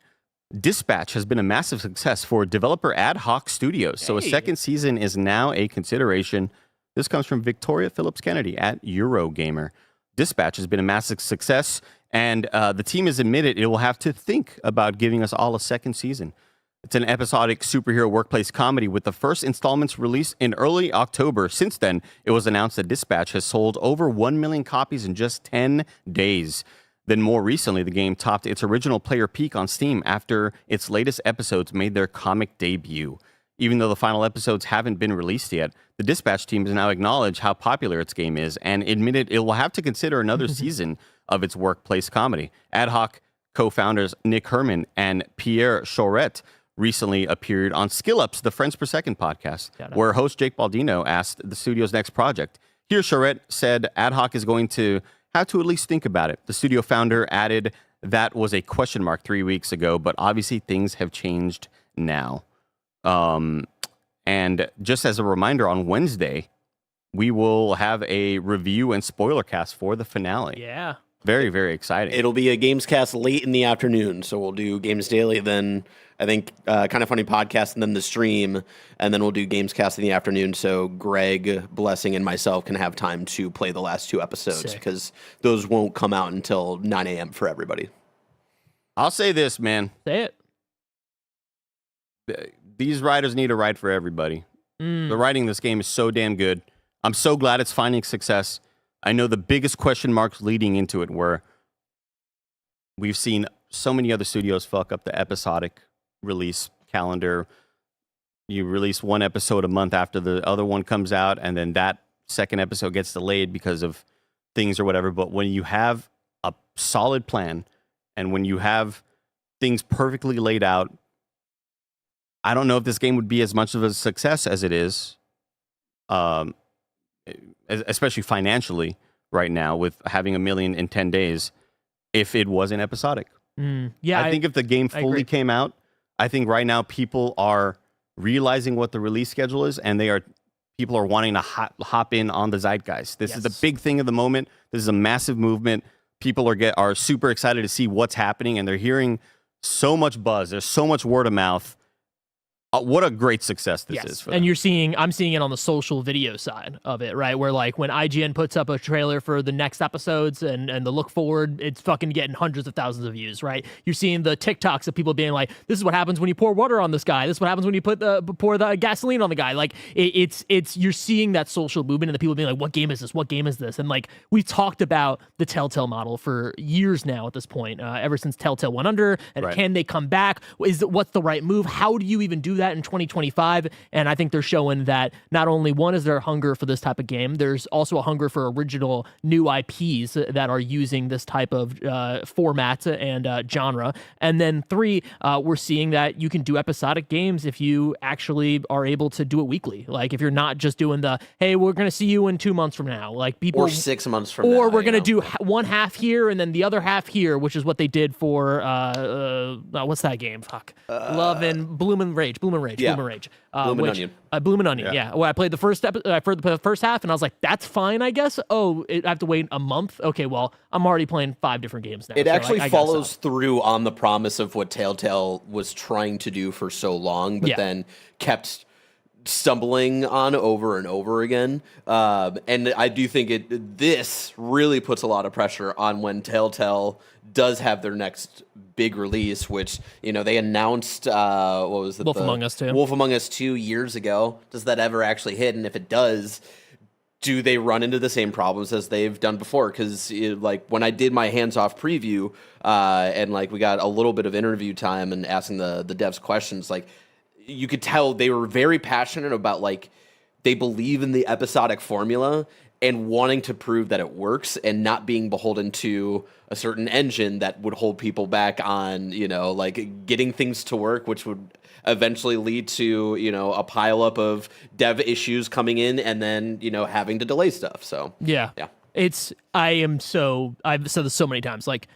Dispatch has been a massive success for developer AdHoc Studios, so a second season is now a consideration. This comes from Victoria Phillips Kennedy at Eurogamer. Dispatch has been a massive success, and the team has admitted it will have to think about giving us all a second season. It's an episodic superhero workplace comedy with the first installments released in early October. Since then, it was announced that Dispatch has sold over 1 million copies in just 10 days. Then more recently, the game topped its original player peak on Steam after its latest episodes made their comic debut. Even though the final episodes haven't been released yet, the Dispatch team has now acknowledged how popular its game is and admitted it will have to consider another season of its workplace comedy. AdHoc co-founders Nick Herman and Pierre Chorette recently appeared on Skill Up's The Friends Per Second podcast, where host Jake Baldino asked the studio's next project. Here, Chorette said AdHoc is going to have to at least think about it. The studio founder added that was a question mark 3 weeks ago, but obviously things have changed now. And just as a reminder, on Wednesday, we will have a review and spoiler cast for the finale. Yeah. very, very exciting. It'll be a Gamescast late in the afternoon, so we'll do Games Daily, then I think Kind of Funny Podcast, and then the stream, and then we'll do Gamescast in the afternoon, so Greg, Blessing, and myself can have time to play the last 2 episodes, because those won't come out until 9 a.m. for everybody. I'll say this, man. Say it. These writers need to write for everybody. The writing in this game is so damn good. I'm so glad it's finding success. I know the biggest question marks leading into it were we've seen so many other studios fuck up the episodic release calendar. You release 1 episode a month after the other one comes out, and then that second episode gets delayed because of things or whatever. But when you have a solid plan and when you have things perfectly laid out, I don't know if this game would be as much of a success as it is, especially financially right now with having 1 million in 10 days, if it wasn't episodic. Yeah, I think if the game fully came out, I think right now people are realizing what the release schedule is, and people are wanting to hop in on the zeitgeist. This is the big thing of the moment. This is a massive movement. People are super excited to see what's happening, and they're hearing so much buzz. There's so much word of mouth. What a great success this is for them. And I'm seeing it on the social video side of it, right? Where like when IGN puts up a trailer for the next episodes and the look forward, it's fucking getting hundreds of thousands of views, right? You're seeing the TikToks of people being like, this is what happens when you pour water on this guy. This is what happens when you pour the gasoline on the guy. Like you're seeing that social movement and the people being like, what game is this? What game is this? And like we've talked about the Telltale model for years now at this point, ever since Telltale went under. And can they come back? What's the right move? How do you even do that in 2025? And I think they're showing that not only one is there a hunger for this type of game, there's also a hunger for original new IPs that are using this type of format and genre. And then 3, we're seeing that you can do episodic games if you actually are able to do it weekly. Like if you're not just doing the, hey, we're going to see you in 2 months from now, like people, or 6 months from now, or we're going to do one half here and then the other half here, which is what they did for what's that game? Fuck, Love and Bloomin' Rage. Bloomin' Rage. Onion. Bloomin' Onion. Yeah. Well, I played the first the first half, and I was like, "That's fine, I guess." Oh, I have to wait a month. Okay, well, I'm already playing 5 different games now. It actually follows through on the promise of what Telltale was trying to do for so long, but then kept stumbling on over and over again. And I do think this really puts a lot of pressure on when Telltale does have their next big release, which, you know, they announced, what was it? Wolf Among Us 2. Wolf Among Us 2 years ago. Does that ever actually hit? And if it does, do they run into the same problems as they've done before? Because like when I did my hands-off preview, and like we got a little bit of interview time and asking the devs questions, like you could tell they were very passionate about, like, they believe in the episodic formula and wanting to prove that it works and not being beholden to a certain engine that would hold people back on, you know, like getting things to work, which would eventually lead to, you know, a pileup of dev issues coming in and then, you know, having to delay stuff. So yeah. I've said this so many times, like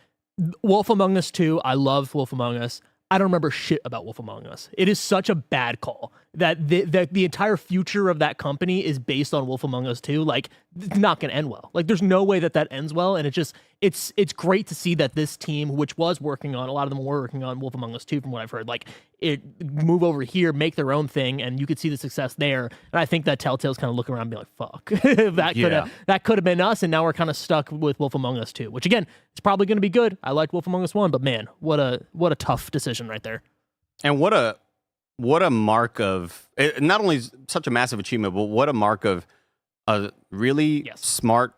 Wolf Among Us 2, I love Wolf Among Us. I don't remember shit about Wolf Among Us. It is such a bad call that the entire future of that company is based on Wolf Among Us 2. Like, it's not going to end well. Like, there's no way that ends well. And it's great to see that this team, which was working on, a lot of them were working on Wolf Among Us 2 from what I've heard, like, it move over here, make their own thing, and you could see the success there. And I think that Telltale's kind of looking around and be like, fuck, that could have been us, and now we're kind of stuck with Wolf Among Us 2, which again, it's probably going to be good. I liked Wolf Among Us 1, but man, what a tough decision right there. And what a mark of, not only such a massive achievement, but what a mark of a really smart,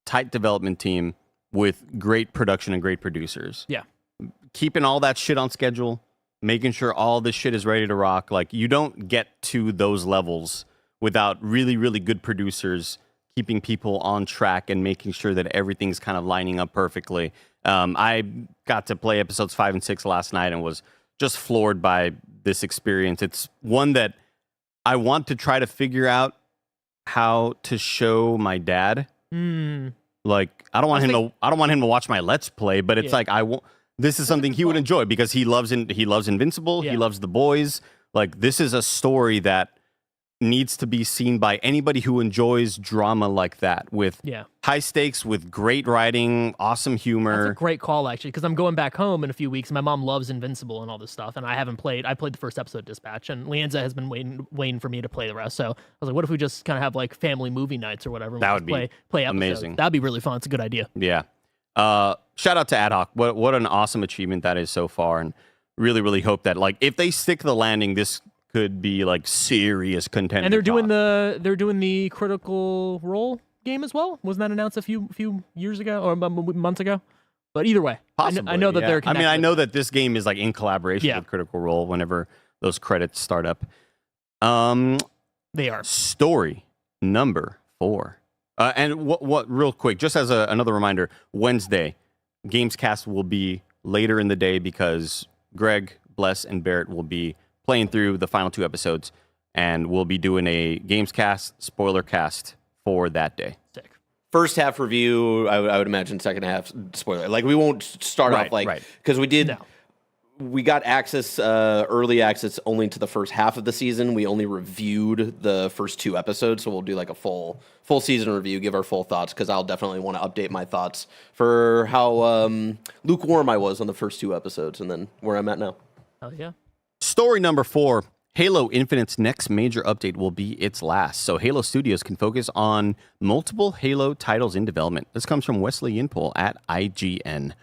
tight development team with great production and great producers. Yeah. Keeping all that shit on schedule, making sure all this shit is ready to rock. Like, you don't get to those levels without really, really good producers keeping people on track and making sure that everything's kind of lining up perfectly. I got to play episodes 5 and 6 last night and was just floored by this experience. It's one that I want to try to figure out how to show my dad. Like, I don't want him to watch my Let's Play, but it's like, this is something he would enjoy because he loves Invincible. He loves The Boys. Like, this is a story that needs to be seen by anybody who enjoys drama like that, with high stakes, with great writing, awesome humor. That's a great call, actually, because I'm going back home in a few weeks. My mom loves Invincible and all this stuff, and I haven't played. I played the first episode of Dispatch, and Leanza has been waiting for me to play the rest. So I was like, what if we just kind of have like family movie nights or whatever? That would be play episodes. amazing. That'd be really fun. It's a good idea. Yeah. Shout out to AdHoc. What an awesome achievement that is so far, and really, really hope that like if they stick the landing, this could be like serious content. And they're doing the Critical Role game as well. Wasn't that announced a few years ago or months ago? But either way, possibly, I know that they're connected. I mean, I know that this game is like in collaboration with Critical Role whenever those credits start up. They are. Story number 4. And what real quick, just as another reminder, Wednesday, Gamescast will be later in the day because Greg, Bless, and Barrett will be playing through the final 2 episodes, and we'll be doing a Gamescast spoiler cast for that day. Sick. First half review, I would imagine. Second half spoiler. Like we won't start off like because we did. No. We got access, early access, only to the first half of the season. We only reviewed the first 2 episodes, so we'll do like a full season review, give our full thoughts, because I'll definitely want to update my thoughts for how lukewarm I was on the first 2 episodes, and then where I'm at now. Hell yeah. Story number 4. Halo Infinite's next major update will be its last, so Halo Studios can focus on multiple Halo titles in development. This comes from Wesley Yinpol at IGN.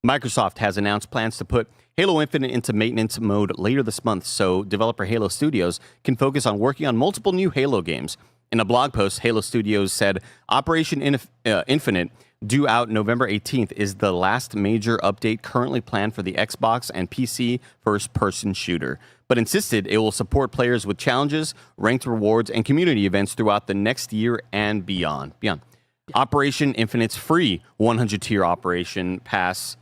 Microsoft has announced plans to put Halo Infinite into maintenance mode later this month, so developer Halo Studios can focus on working on multiple new Halo games. In a blog post, Halo Studios said Operation Infinite, due out November 18th, is the last major update currently planned for the Xbox and PC first-person shooter, but insisted it will support players with challenges, ranked rewards, and community events throughout the next year and beyond. Operation Infinite's free 100-tier Operation Pass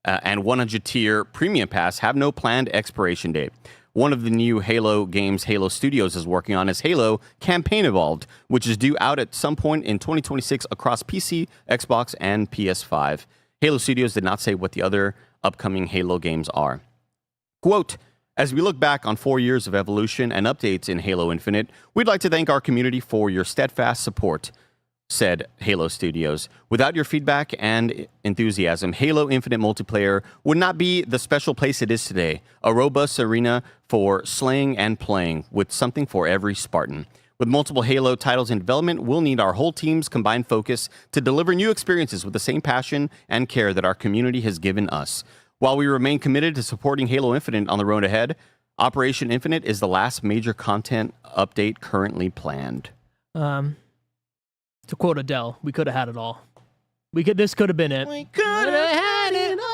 and 100-tier Premium Pass have no planned expiration date. One of the new Halo games Halo Studios is working on is Halo Campaign Evolved, which is due out at some point in 2026 across PC, Xbox, and PS5. Halo Studios did not say what the other upcoming Halo games are. Quote, as we look back on 4 years of evolution and updates in Halo Infinite, we'd like to thank our community for your steadfast support, said Halo Studios. Without your feedback and enthusiasm, Halo Infinite multiplayer would not be the special place it is today, a robust arena for slaying and playing, with something for every Spartan. With multiple Halo titles in development, we'll need our whole team's combined focus to deliver new experiences with the same passion and care that our community has given us. While we remain committed to supporting Halo Infinite on the road ahead, Operation Infinite is the last major content update currently planned. To quote Adele, we could have had it all. This could have been it. We could have had it all.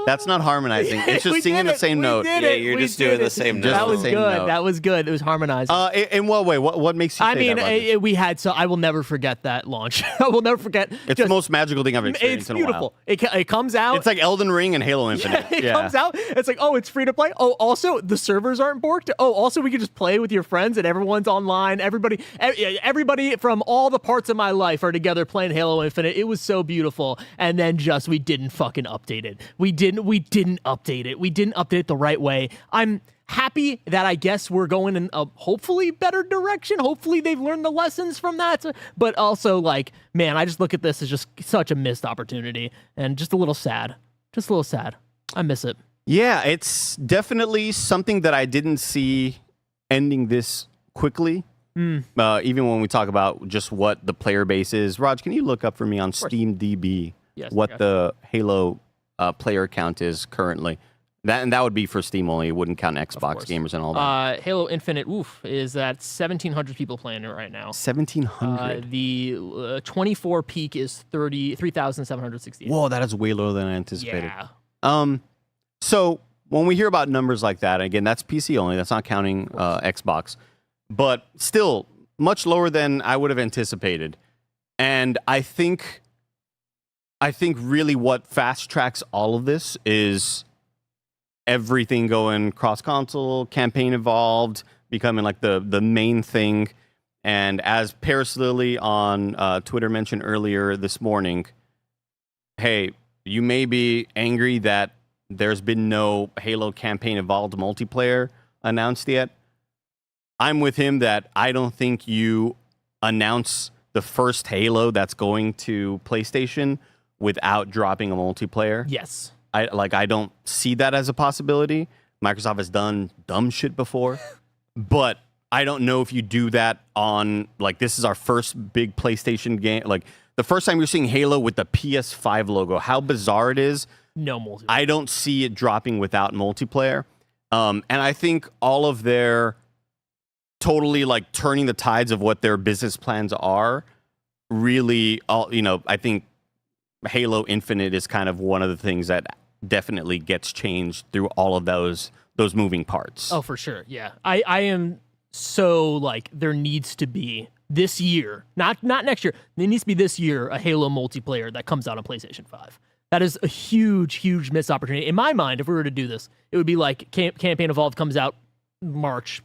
That's not harmonizing. It's just singing the same note. Yeah, you're just doing the same note. That was good. That was good. It was harmonized. In what way? What makes you say that? We had so I will never forget that launch. I will never forget. It's the most magical thing I've experienced in a while. It's beautiful. It comes out. It's like Elden Ring and Halo Infinite. It comes out. It's like, oh, it's free to play. Oh, also the servers aren't borked. Oh, also we can just play with your friends and everyone's online. Everybody from all the parts of my life are together playing Halo Infinite. It was so beautiful. And then we didn't fucking update it. We didn't update it. We didn't update it the right way. I'm happy that I guess we're going in a hopefully better direction. Hopefully they've learned the lessons from that. But also, like, man, I just look at this as just such a missed opportunity and just a little sad. Just a little sad. I miss it. Yeah, it's definitely something that I didn't see ending this quickly. Even when we talk about just what the player base is. Raj, can you look up for me on SteamDB what the Halo player count is currently? That would be for Steam only. It wouldn't count Xbox gamers and all that. Halo Infinite, is at 1,700 people playing it right now. 1,700. The 24 peak is 3,768. Whoa, that is way lower than I anticipated. Yeah. So when we hear about numbers like that, again, that's PC only. That's not counting Xbox, but still much lower than I would have anticipated. And I think really what fast tracks all of this is everything going cross-console, campaign evolved, becoming like the main thing. And as Paris Lilly on Twitter mentioned earlier this morning, hey, you may be angry that there's been no Halo campaign evolved multiplayer announced yet, I'm with him that I don't think you announce the first Halo that's going to PlayStation without dropping a multiplayer. Yes. I don't see that as a possibility. Microsoft has done dumb shit before, but I don't know if you do that on, like, this is our first big PlayStation game. Like, the first time you're seeing Halo with the PS5 logo, how bizarre it is. No multiplayer. I don't see it dropping without multiplayer. And I think all of their totally, like, turning the tides of what their business plans are really, I think Halo Infinite is kind of one of the things that definitely gets changed through all of those moving parts. Oh, for sure. Yeah. I am so, like, there needs to be this year, not next year. There needs to be this year a Halo multiplayer that comes out on PlayStation 5. That is a huge, huge missed opportunity. In my mind, if we were to do this, it would be like Campaign Evolved comes out March,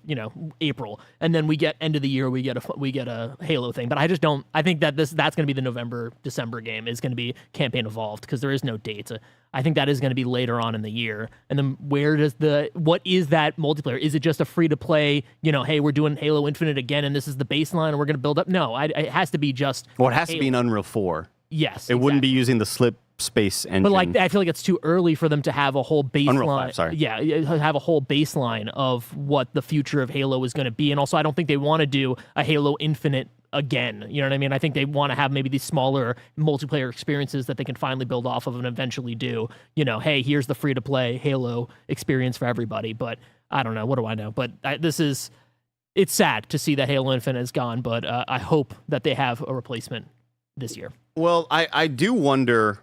April, and then we get end of the year, we get a Halo thing. But I just don't. I think that that's going to be the November, December game is going to be Campaign Evolved because there is no date. I think that is going to be later on in the year. And then what is that multiplayer? Is it just a free to play? Hey, we're doing Halo Infinite again, and this is the baseline, and we're going to build up. No, it has to be just. Well, it has to be an Unreal 4. Yes, it wouldn't be using the Slip Space engine. But I feel like it's too early for them to have a whole baseline. Unreal 5, sorry. Yeah, have a whole baseline of what the future of Halo is going to be. And also, I don't think they want to do a Halo Infinite again. You know what I mean? I think they want to have maybe these smaller multiplayer experiences that they can finally build off of and eventually do, hey, here's the free-to-play Halo experience for everybody. But I don't know. What do I know? But it's sad to see that Halo Infinite is gone, but I hope that they have a replacement this year. Well, I do wonder,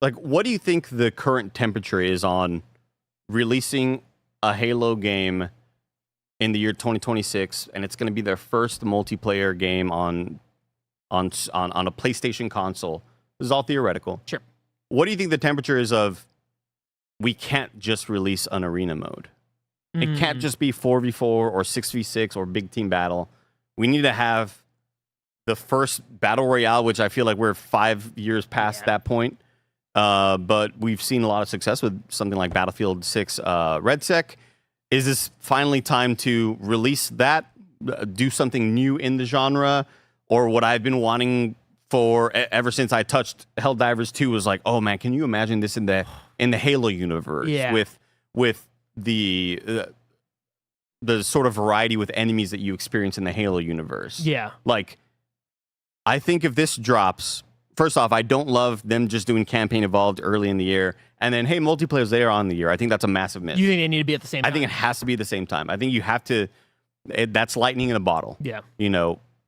like, what do you think the current temperature is on releasing a Halo game in the year 2026, and it's going to be their first multiplayer game on a PlayStation console? This is all theoretical. Sure. What do you think the temperature is of, we can't just release an arena mode? It can't just be 4v4 or 6v6 or big team battle. We need to have the first battle royale, which I feel like we're 5 years past that point. But we've seen a lot of success with something like Battlefield 6 RedSec. Is this finally time to release that, do something new in the genre? Or what I've been wanting for ever since I touched Helldivers 2 was like, oh man, can you imagine this in the Halo universe? Yeah. With the sort of variety with enemies that you experience in the Halo universe. Yeah. Like, I think if this drops, first off, I don't love them just doing Campaign Evolved early in the year, and then, hey, multiplayer's there on the year. I think that's a massive miss. You think they need to be at the same time? I think it has to be at the same time. I think you have to, that's lightning in a bottle. Yeah.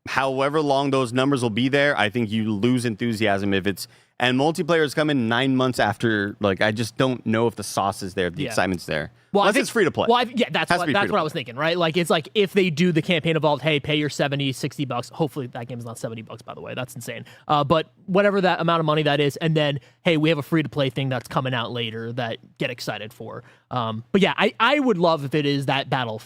However long those numbers will be there, I think you lose enthusiasm if it's, and multiplayer is coming 9 months after, like, I just don't know if the sauce is there, if the excitement's there. Well, unless it's free to play. Well, that's what I was thinking, right? Like, it's like if they do the Campaign Evolved, hey, pay your $70-$60. Hopefully that game's not $70, by the way. That's insane. But whatever that amount of money that is, and then, hey, we have a free-to-play thing that's coming out later that get excited for. But yeah, I would love if it is that battle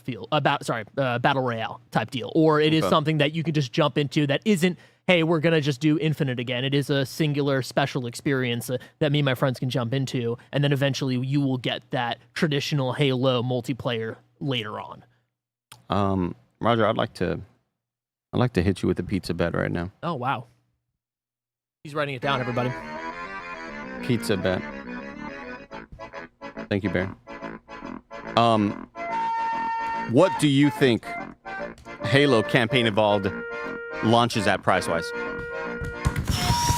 royale type deal, or it is something that you can just jump into that isn't, hey, we're going to just do Infinite again. It is a singular special experience that me and my friends can jump into, and then eventually you will get that traditional Halo multiplayer later on. Roger, I'd like to hit you with a pizza bet right now. Oh, wow. He's writing it down, everybody. Pizza bet. Thank you, Bear. What do you think Halo Campaign Evolved launches at price-wise?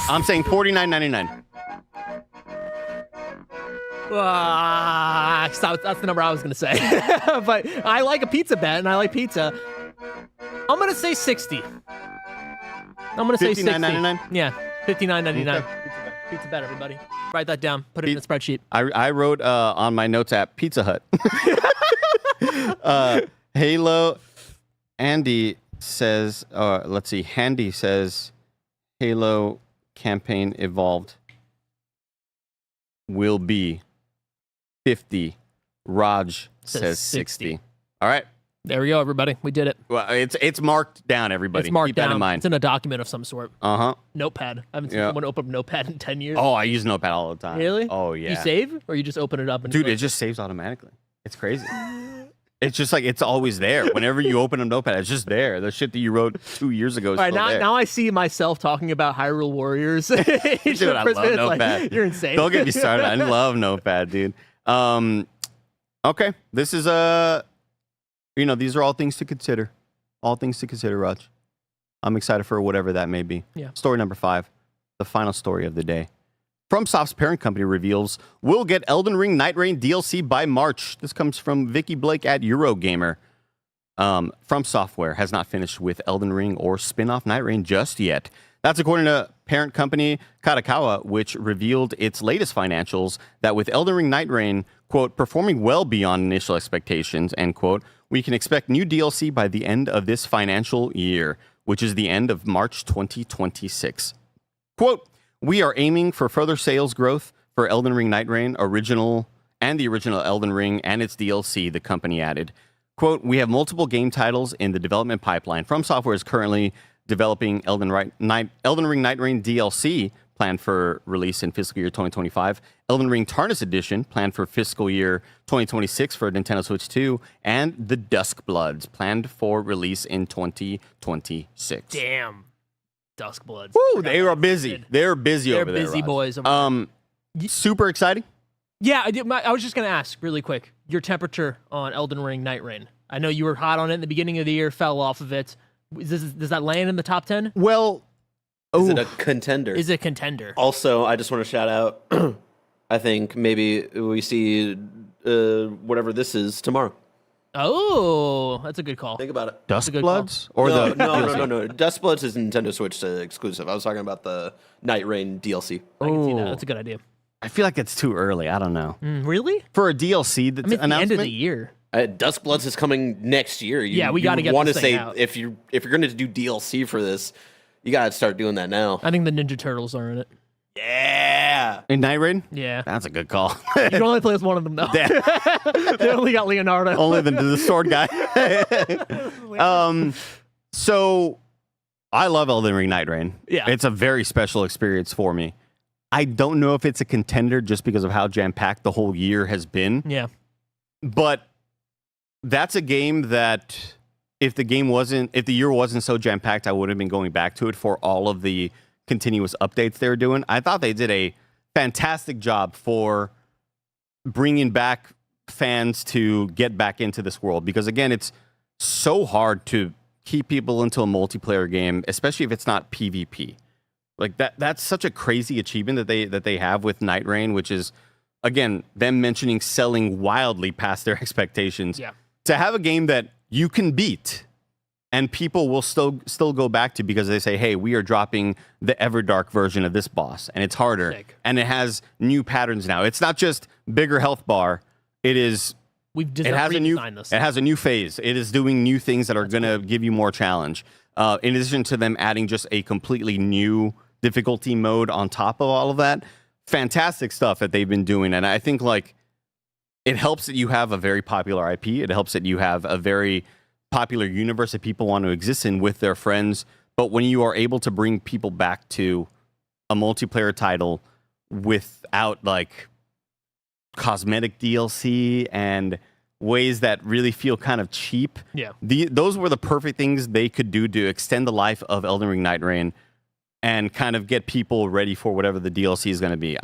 I'm saying $49.99. Stop. That's the number I was going to say. But I like a pizza bet, and I like pizza. I'm going to say 60. I'm going to say 60. $59.99? Yeah, $59.99. Pizza bet, everybody. Write that down. Put it in the spreadsheet. I wrote on my notes app Pizza Hut. Halo. Andy says, let's see. Handy says Halo Campaign Evolved will be 50. Raj says 60. All right. There we go, everybody. We did it. Well, it's marked down, everybody. It's marked Keep down. that in mind. It's in a document of some sort. Uh-huh. Notepad. I haven't seen someone open up Notepad in 10 years. Oh, I use Notepad all the time. Really? Oh, yeah. You save? Or you just open it up? And Dude, it just saves automatically. It's crazy. It's just like it's always there. Whenever you open a notepad, it's just there. The shit that you wrote 2 years ago is All right, still there. now I see myself talking about Hyrule Warriors. Dude, I love Notepad. Like, you're insane. Don't get me started. I love Notepad, dude. Okay, this is these are all things to consider. All things to consider, Raj. I'm excited for whatever that may be. Yeah. Story number 5, the final story of the day. FromSoft's parent company reveals we'll get Elden Ring Nightreign DLC by March. This comes from Vicky Blake at Eurogamer. From Software has not finished with Elden Ring or spin-off Nightreign just yet. That's according to parent company Kadokawa, which revealed its latest financials that with Elden Ring Nightreign, quote, performing well beyond initial expectations, end quote, we can expect new DLC by the end of this financial year, which is the end of March 2026. Quote, we are aiming for further sales growth for Elden Ring Nightreign the original Elden Ring and its DLC, the company added. Quote, we have multiple game titles in the development pipeline. FromSoftware is currently developing Elden Ring Nightreign DLC planned for release in fiscal year 2025, Elden Ring Tarnished Edition planned for fiscal year 2026 for Nintendo Switch 2, and the Duskbloods planned for release in 2026. Damn. Duskbloods. Woo, they are busy. They're busy over there. They're busy boys. Super exciting. Yeah, I was just going to ask really quick, your temperature on Elden Ring Nightreign. I know you were hot on it in the beginning of the year, fell off of it. Does that land in the top 10? Well, is it a contender? Is it a contender? Also, I just want to shout out, I think maybe we see whatever this is tomorrow. Oh, that's a good call. Think about it. Duskbloods? No. Duskbloods is Nintendo Switch exclusive. I was talking about the Nightreign DLC. I can see that. That's a good idea. I feel like it's too early. I don't know. Really? For a DLC that's I mean, it's the announcement? end of the year. Duskbloods is coming next year. We got to get this thing out. If you're going to do DLC for this, you got to start doing that now. I think the Ninja Turtles are in it. Yeah. In Nightreign? Yeah. That's a good call. You can only play as one of them, though. They only got Leonardo. Only the sword guy. So, I love Elden Ring Nightreign. Yeah. It's a very special experience for me. I don't know if it's a contender just because of how jam-packed the whole year has been. Yeah. But that's a game that if the year wasn't so jam-packed, I would have been going back to it for all of the continuous updates they were doing. I thought they did a fantastic job for bringing back fans to get back into this world because, again, it's so hard to keep people into a multiplayer game, especially if it's not PvP. Like that's such a crazy achievement that they have with Nightreign, which is, again, them mentioning selling wildly past their expectations. Yeah. To have a game that you can beat and people will still go back to because they say, hey, we are dropping the Everdark version of this boss, and it's harder. Sick. And it has new patterns now. It's not just bigger health bar. It has a new phase. It is doing new things that are going to give you more challenge. In addition to them adding just a completely new difficulty mode on top of all of that, fantastic stuff that they've been doing. And I think it helps that you have a very popular IP. It helps that you have a very popular universe that people want to exist in with their friends. But when you are able to bring people back to a multiplayer title without cosmetic DLC and ways that really feel kind of cheap, those were the perfect things they could do to extend the life of Elden Ring Nightreign and kind of get people ready for whatever the DLC is going to be.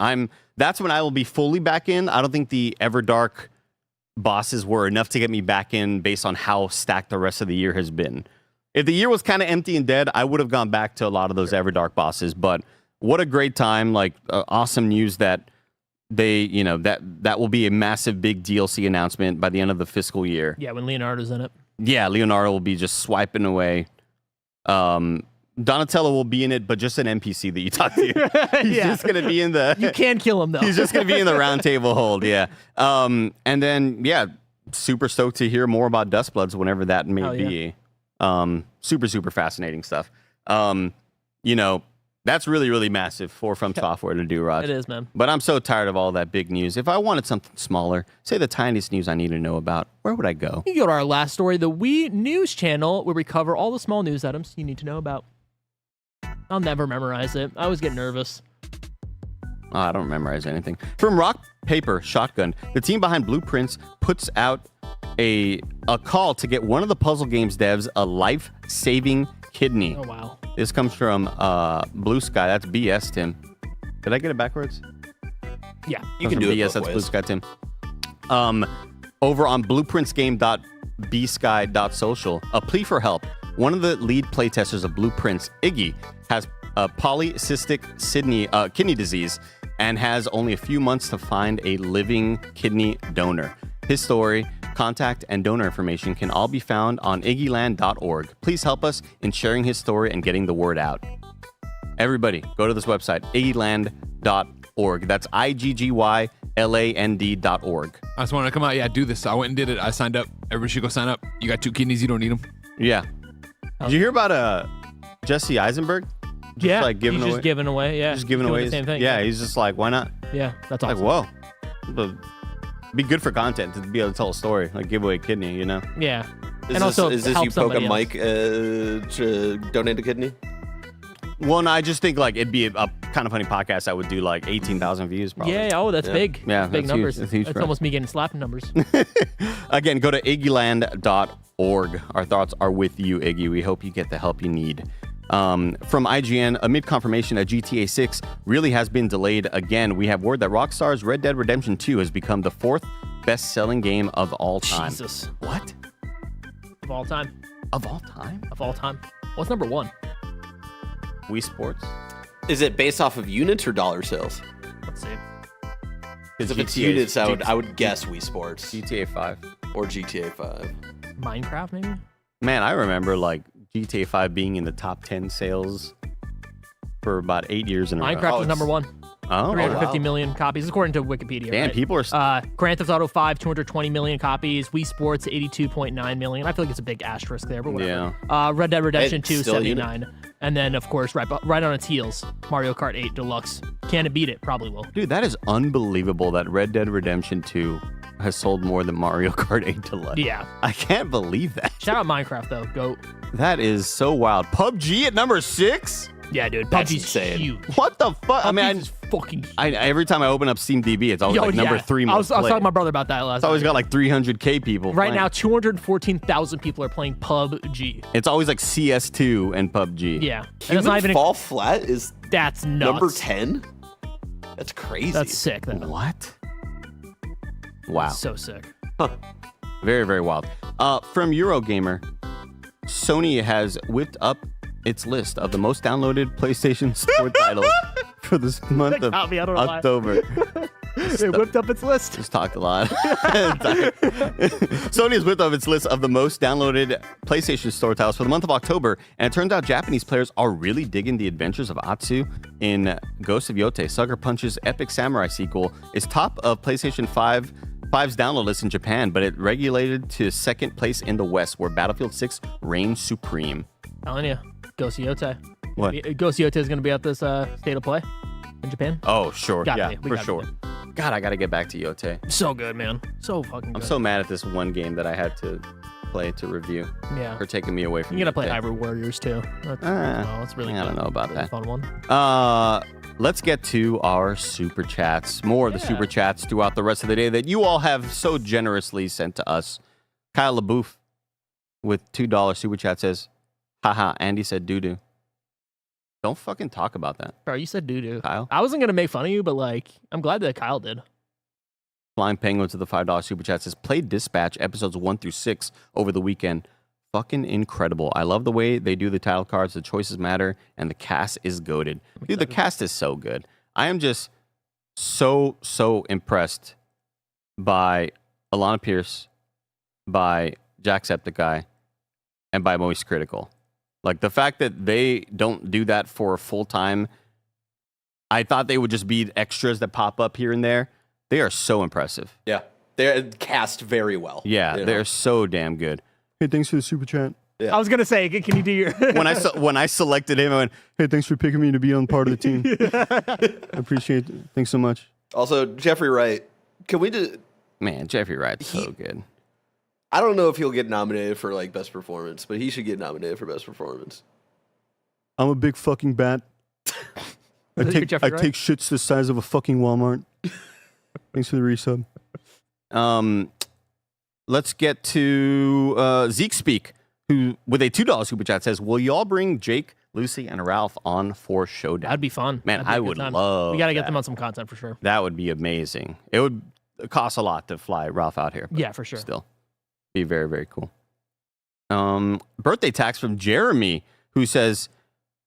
That's when I will be fully back in. I don't think the Everdark bosses were enough to get me back in based on how stacked the rest of the year has been. If the year was kind of empty and dead, I would have gone back to a lot of those Everdark bosses. But what a great time! Awesome news that they, that will be a massive, big DLC announcement by the end of the fiscal year. Yeah, when Leonardo's in it. Yeah, Leonardo will be just swiping away. Donatello will be in it, but just an NPC that you talk to. He's just going to be in the... You can kill him, though. He's just going to be in the round table hold, yeah. And then, super stoked to hear more about Duskbloods whenever that may be. Super, super fascinating stuff. That's really, really massive for FromSoftware to do, Raj. It is, man. But I'm so tired of all that big news. If I wanted something smaller, say the tiniest news I need to know about, where would I go? You can go to our last story, the Wii News channel, where we cover all the small news items you need to know about. I'll never memorize it. I always get nervous. Oh, I don't memorize anything. From Rock, Paper, Shotgun, the team behind Blueprints puts out a call to get one of the puzzle games devs a life-saving kidney. Oh, wow. This comes from Blue Sky. That's BS, Tim. Did I get it backwards? Yeah. You can do it BS, both that's ways. Blue Sky, Tim. Over on blueprintsgame.bsky.social, a plea for help. One of the lead playtesters of Blueprints, Iggy, has polycystic kidney disease and has only a few months to find a living kidney donor. His story, contact, and donor information can all be found on iggyland.org. Please help us in sharing his story and getting the word out. Everybody, go to this website, iggyland.org. That's IGGYLAND.org. I just wanted to come out. Yeah, do this. I went and did it. I signed up. Everybody should go sign up. You got 2 kidneys. You don't need them. Yeah. Did you hear about Jesse Eisenberg? Yeah. Like giving he's away, just giving away. Yeah. just giving Doing away the same thing. Yeah, he's just like, why not? Yeah. That's Like, awesome. whoa. Be good for content to be able to tell a story, like give away a kidney, you know? Yeah. Is and this help you poke a somebody else. mic to donate a kidney? Well, no, I just think like it'd be a kind of funny podcast that would do like 18,000 views probably. Yeah. Oh, that's big. Yeah, That's big that's huge. numbers. That's huge for us. almost me getting slapping numbers. Again, go to iggyland.org. Our thoughts are with you, Iggy. We hope you get the help you need. From IGN, amid confirmation that GTA 6 really has been delayed again, we have word that Rockstar's Red Dead Redemption 2 has become the 4th best-selling game of all time. Jesus. What? Of all time. Of all time? Of all time. What's number 1? Wii Sports? Is it based off of units or dollar sales? Let's see. Because if it's units, I would guess Wii Sports GTA 5. or GTA 5. Minecraft, maybe? Man, I remember like GTA 5 being in the top 10 sales for about 8 years in a row. Minecraft was number 1. Oh, 350 wow. million copies, according to Wikipedia. damn, right? people are... Grand Theft Auto 5, 220 million copies. Wii Sports, 82.9 million. I feel like it's a big asterisk there, but whatever. Red Dead Redemption 2, still a unit. 79. And then, of course, right on its heels, Mario Kart 8 Deluxe. Can it beat it? Probably will. Dude, that is unbelievable that Red Dead Redemption 2 has sold more than Mario Kart 8 Deluxe. Yeah. I can't believe that. Shout out Minecraft, though. Go. That is so wild. PUBG at number 6? Yeah, dude. That's PUBG's insane. huge. What the fuck? I mean, PUBG's fucking huge. every time I open up SteamDB, it's always like number 3 I was most talking to played. my brother about that last It's always night. got like 300K people Right playing. now, 214,000 people are playing PUBG. It's always like CS2 and PUBG. Yeah. And Human that's not even Fall Flat is that's nuts. number 10? That's crazy. That's sick, though. What? Wow. So sick. Very, very wild. From Eurogamer, Sony has whipped up its list of the most downloaded PlayStation Store titles for this month of got me, I don't know why. October. It whipped up its list. Just talked a lot. Sony has whipped up its list of the most downloaded PlayStation Store titles for the month of October, and it turns out Japanese players are really digging the adventures of Atsu in Ghost of Yote. Sucker Punch's epic samurai sequel is top of PlayStation 5's download list in Japan, but it regulated to second place in the West, where Battlefield 6 reigns supreme. Telling you, Ghost of Yote. What? Ghost of Yote is going to be at this State of Play in Japan. Oh, sure. Gotta Yeah, be. We for gotta sure. be. God, I got to get back to Yote. So good, man. So fucking good. I'm so mad at this one game that I had to play to review yeah. for taking me away from You gotta play Yote. Hyrule Warriors too. That's, that's really I good. don't know about Really that. fun one. Let's get to our super chats. More of the Yeah. super chats throughout the rest of the day that you all have so generously sent to us. Kyle LaBouffe with $2 super chat says, haha, Andy said doo-doo. Don't fucking talk about that, Bro, you said doo-doo. Kyle. I wasn't gonna make fun of you, but like, I'm glad that Kyle did. Flying Penguins with the $5 super chat says, played Dispatch episodes 1 through 6 over the weekend. Fucking incredible. I love the way they do the title cards. The choices matter, and the cast is goated. Dude, the cast is so good. I am just so impressed by Alana Pierce, by Jacksepticeye, and by Moist Critical. Like, the fact that they don't do that for a full time, I thought they would just be extras that pop up here and there. They are so impressive. Yeah. They're cast very well. Yeah, you know? they're so damn good. Hey, thanks for the super chat. Yeah. I was gonna say, can you do your When I selected him, I went, hey, thanks for picking me to be on part of the team. I appreciate it. Thanks so much. Also, Jeffrey Wright, can we do... Man, Jeffrey Wright's so good. I don't know if he'll get nominated for, like, Best Performance, but he should get nominated for Best Performance. I'm a big fucking bat. I take shits the size of a fucking Walmart. Thanks for the resub. Let's get to Zeke Speak, who with a $2 super chat says, "Will y'all bring Jake, Lucy, and Ralph on for Showdown?" That'd be fun. Man, I would love. We got to get that. them on some content for sure. That would be amazing. It would cost a lot to fly Ralph out here. Yeah, for sure. Still, be very, very cool. Birthday tax from Jeremy, who says,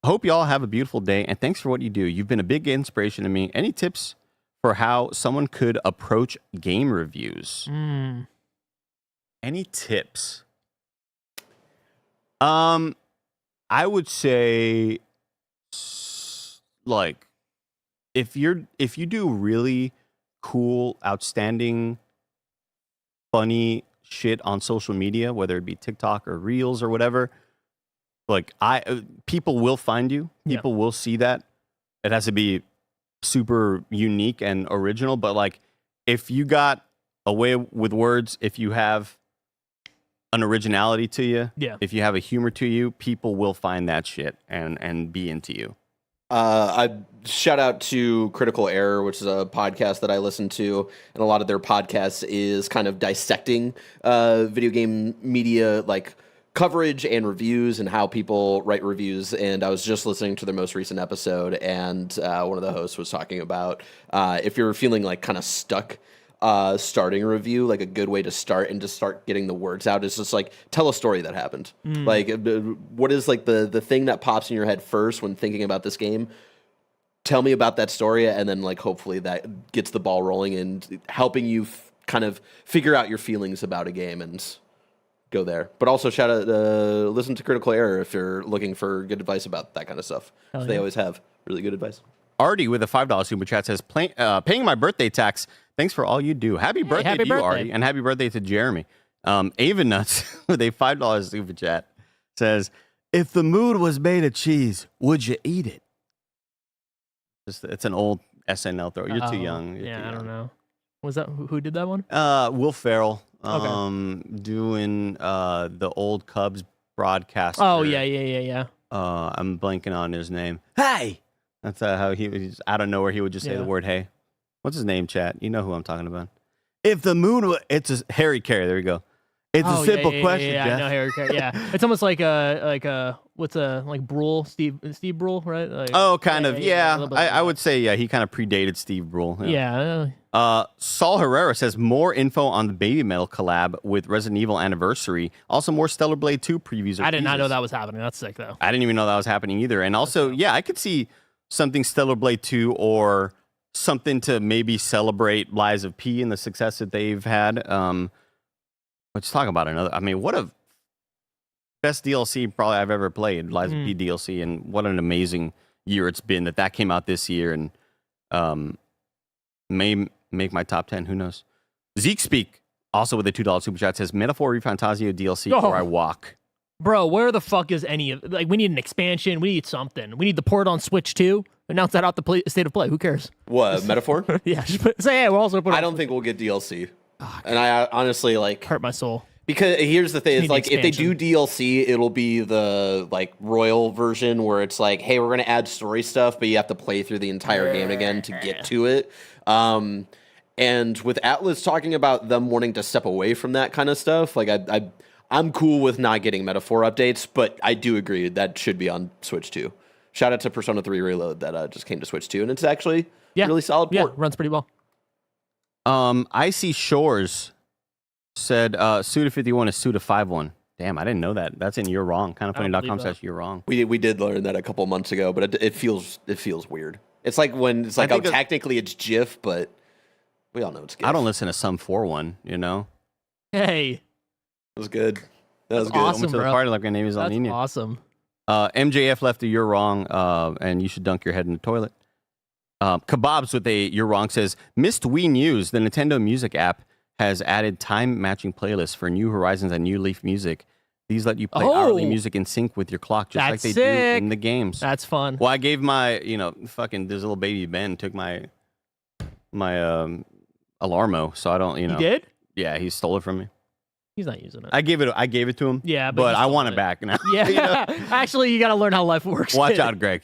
"Hope y'all have a beautiful day and thanks for what you do. You've been a big inspiration to me. Any tips for how someone could approach game reviews?" Any tips? I would say, like, if you do really cool, outstanding, funny shit on social media, whether it be TikTok or Reels or whatever, like people will find you. People will see that. It has to be super unique and original, but like if you got a way with words, if you have an originality to you, if you have a humor to you, people will find that shit and be into you. I shout out to Critical Error, which is a podcast that I listen to, and a lot of their podcasts is kind of dissecting video game media, like coverage and reviews and how people write reviews. And I was just listening to their most recent episode, and one of the hosts was talking about if you're feeling like kind of stuck starting a review, like a good way to start and just start getting the words out is just like tell a story that happened. Like what is like the thing that pops in your head first when thinking about this game? Tell me about that story, and then like hopefully that gets the ball rolling and helping you kind of figure out your feelings about a game and go there. But also shout out, listen to Critical Error if you're looking for good advice about that kind of stuff. So they always have really good advice. Artie with a $5 super chat says, paying my birthday tax. Thanks for all you do. Happy birthday to you, Artie, and happy birthday to Jeremy. Ava Nuts with a $5 super chat says, "If the mood was made of cheese, would you eat it?" It's an old SNL throw. You're too young. I don't know. Was that who did that one? Will Ferrell. Okay. Doing the old Cubs broadcaster. Oh yeah. I'm blanking on his name. Hey, that's how he was out of nowhere. He would just say the word "hey." What's his name, chat? You know who I'm talking about. If the moon, it's a Harry Carey. There we go. It's a simple question. Yeah, Jeff. I know Harry Carey. Yeah, it's almost like what's like Brule, Steve Brule, right? Like, kind of. Yeah. I would say he kind of predated Steve Brule. Yeah. Saul Herrera says more info on the Baby Metal collab with Resident Evil Anniversary. Also more Stellar Blade 2 previews. I did not know that was happening. That's sick though. I didn't even know that was happening either. And also, I could see something Stellar Blade 2 or something to maybe celebrate Lies of P and the success that they've had. Let's talk about another. I mean, what a best DLC probably I've ever played, Lies of P DLC, and what an amazing year it's been that came out this year and may make my top 10. Who knows? Zeke Speak, also with a $2 super chat, says Metaphor Refantasio DLC or I walk. Bro, where the fuck is any of like? We need an expansion. We need something. We need the port on Switch too. Announce that out the state of play. Who cares? What, Metaphor? Yeah, say hey. We're also putting. I don't think we'll get DLC, and I honestly like hurt my soul. Because here's the thing: it's like if they expansion. do DLC, it'll be the like royal version where it's like, hey, we're gonna add story stuff, but you have to play through the entire game again to get to it. And with Atlas talking about them wanting to step away from that kind of stuff, like I'm cool with not getting Metaphor updates, but I do agree that should be on Switch 2. Shout out to Persona 3 Reload that just came to Switch 2, and it's actually a really solid port. Yeah, runs pretty well. Icy Shores said Suda51 is Suda51. Damn, I didn't know that. That's in You're Wrong. Kindoffunny.com/You're Wrong. We did learn that a couple months ago, but it feels weird. It's like when it's like technically it's GIF, but we all know it's GIF. I don't listen to Sum 41, you know. Hey. That was good. That was good. Awesome, I went to the party like my name is El Nino. Awesome. MJF left a You're Wrong, and you should dunk your head in the toilet. Kebabs with a You're Wrong says, missed Wii News. The Nintendo Music app has added time-matching playlists for New Horizons and New Leaf Music. These let you play hourly music in sync with your clock, just like they do in the games. That's fun. Well, I gave my, fucking this little baby Ben took my Alarmo, so I don't, He did? Yeah, he stole it from me. He's not using it. I gave it to him. Yeah, but he's I still want on it it. back now. Yeah, actually, you got to learn how life works. Watch out, Greg.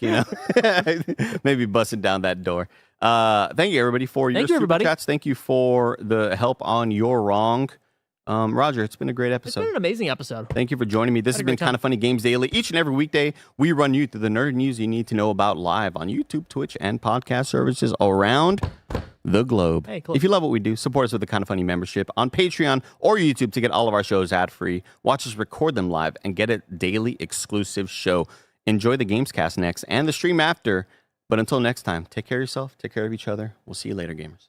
Maybe busting down that door. Thank you everybody for your super chats. Thank you for the help on your wrong. Roger, it's been a great episode. It's been an amazing episode. Thank you for joining me. This has been Kind of Funny Games Daily. Each and every weekday, we run you through the nerd news you need to know about live on YouTube, Twitch, and podcast services around the globe. Hey, cool. If you love what we do, support us with a Kind of Funny membership on Patreon or YouTube to get all of our shows ad-free. Watch us record them live and get a daily exclusive show. Enjoy the Gamescast next and the stream after. But until next time, take care of yourself, take care of each other. We'll see you later, gamers.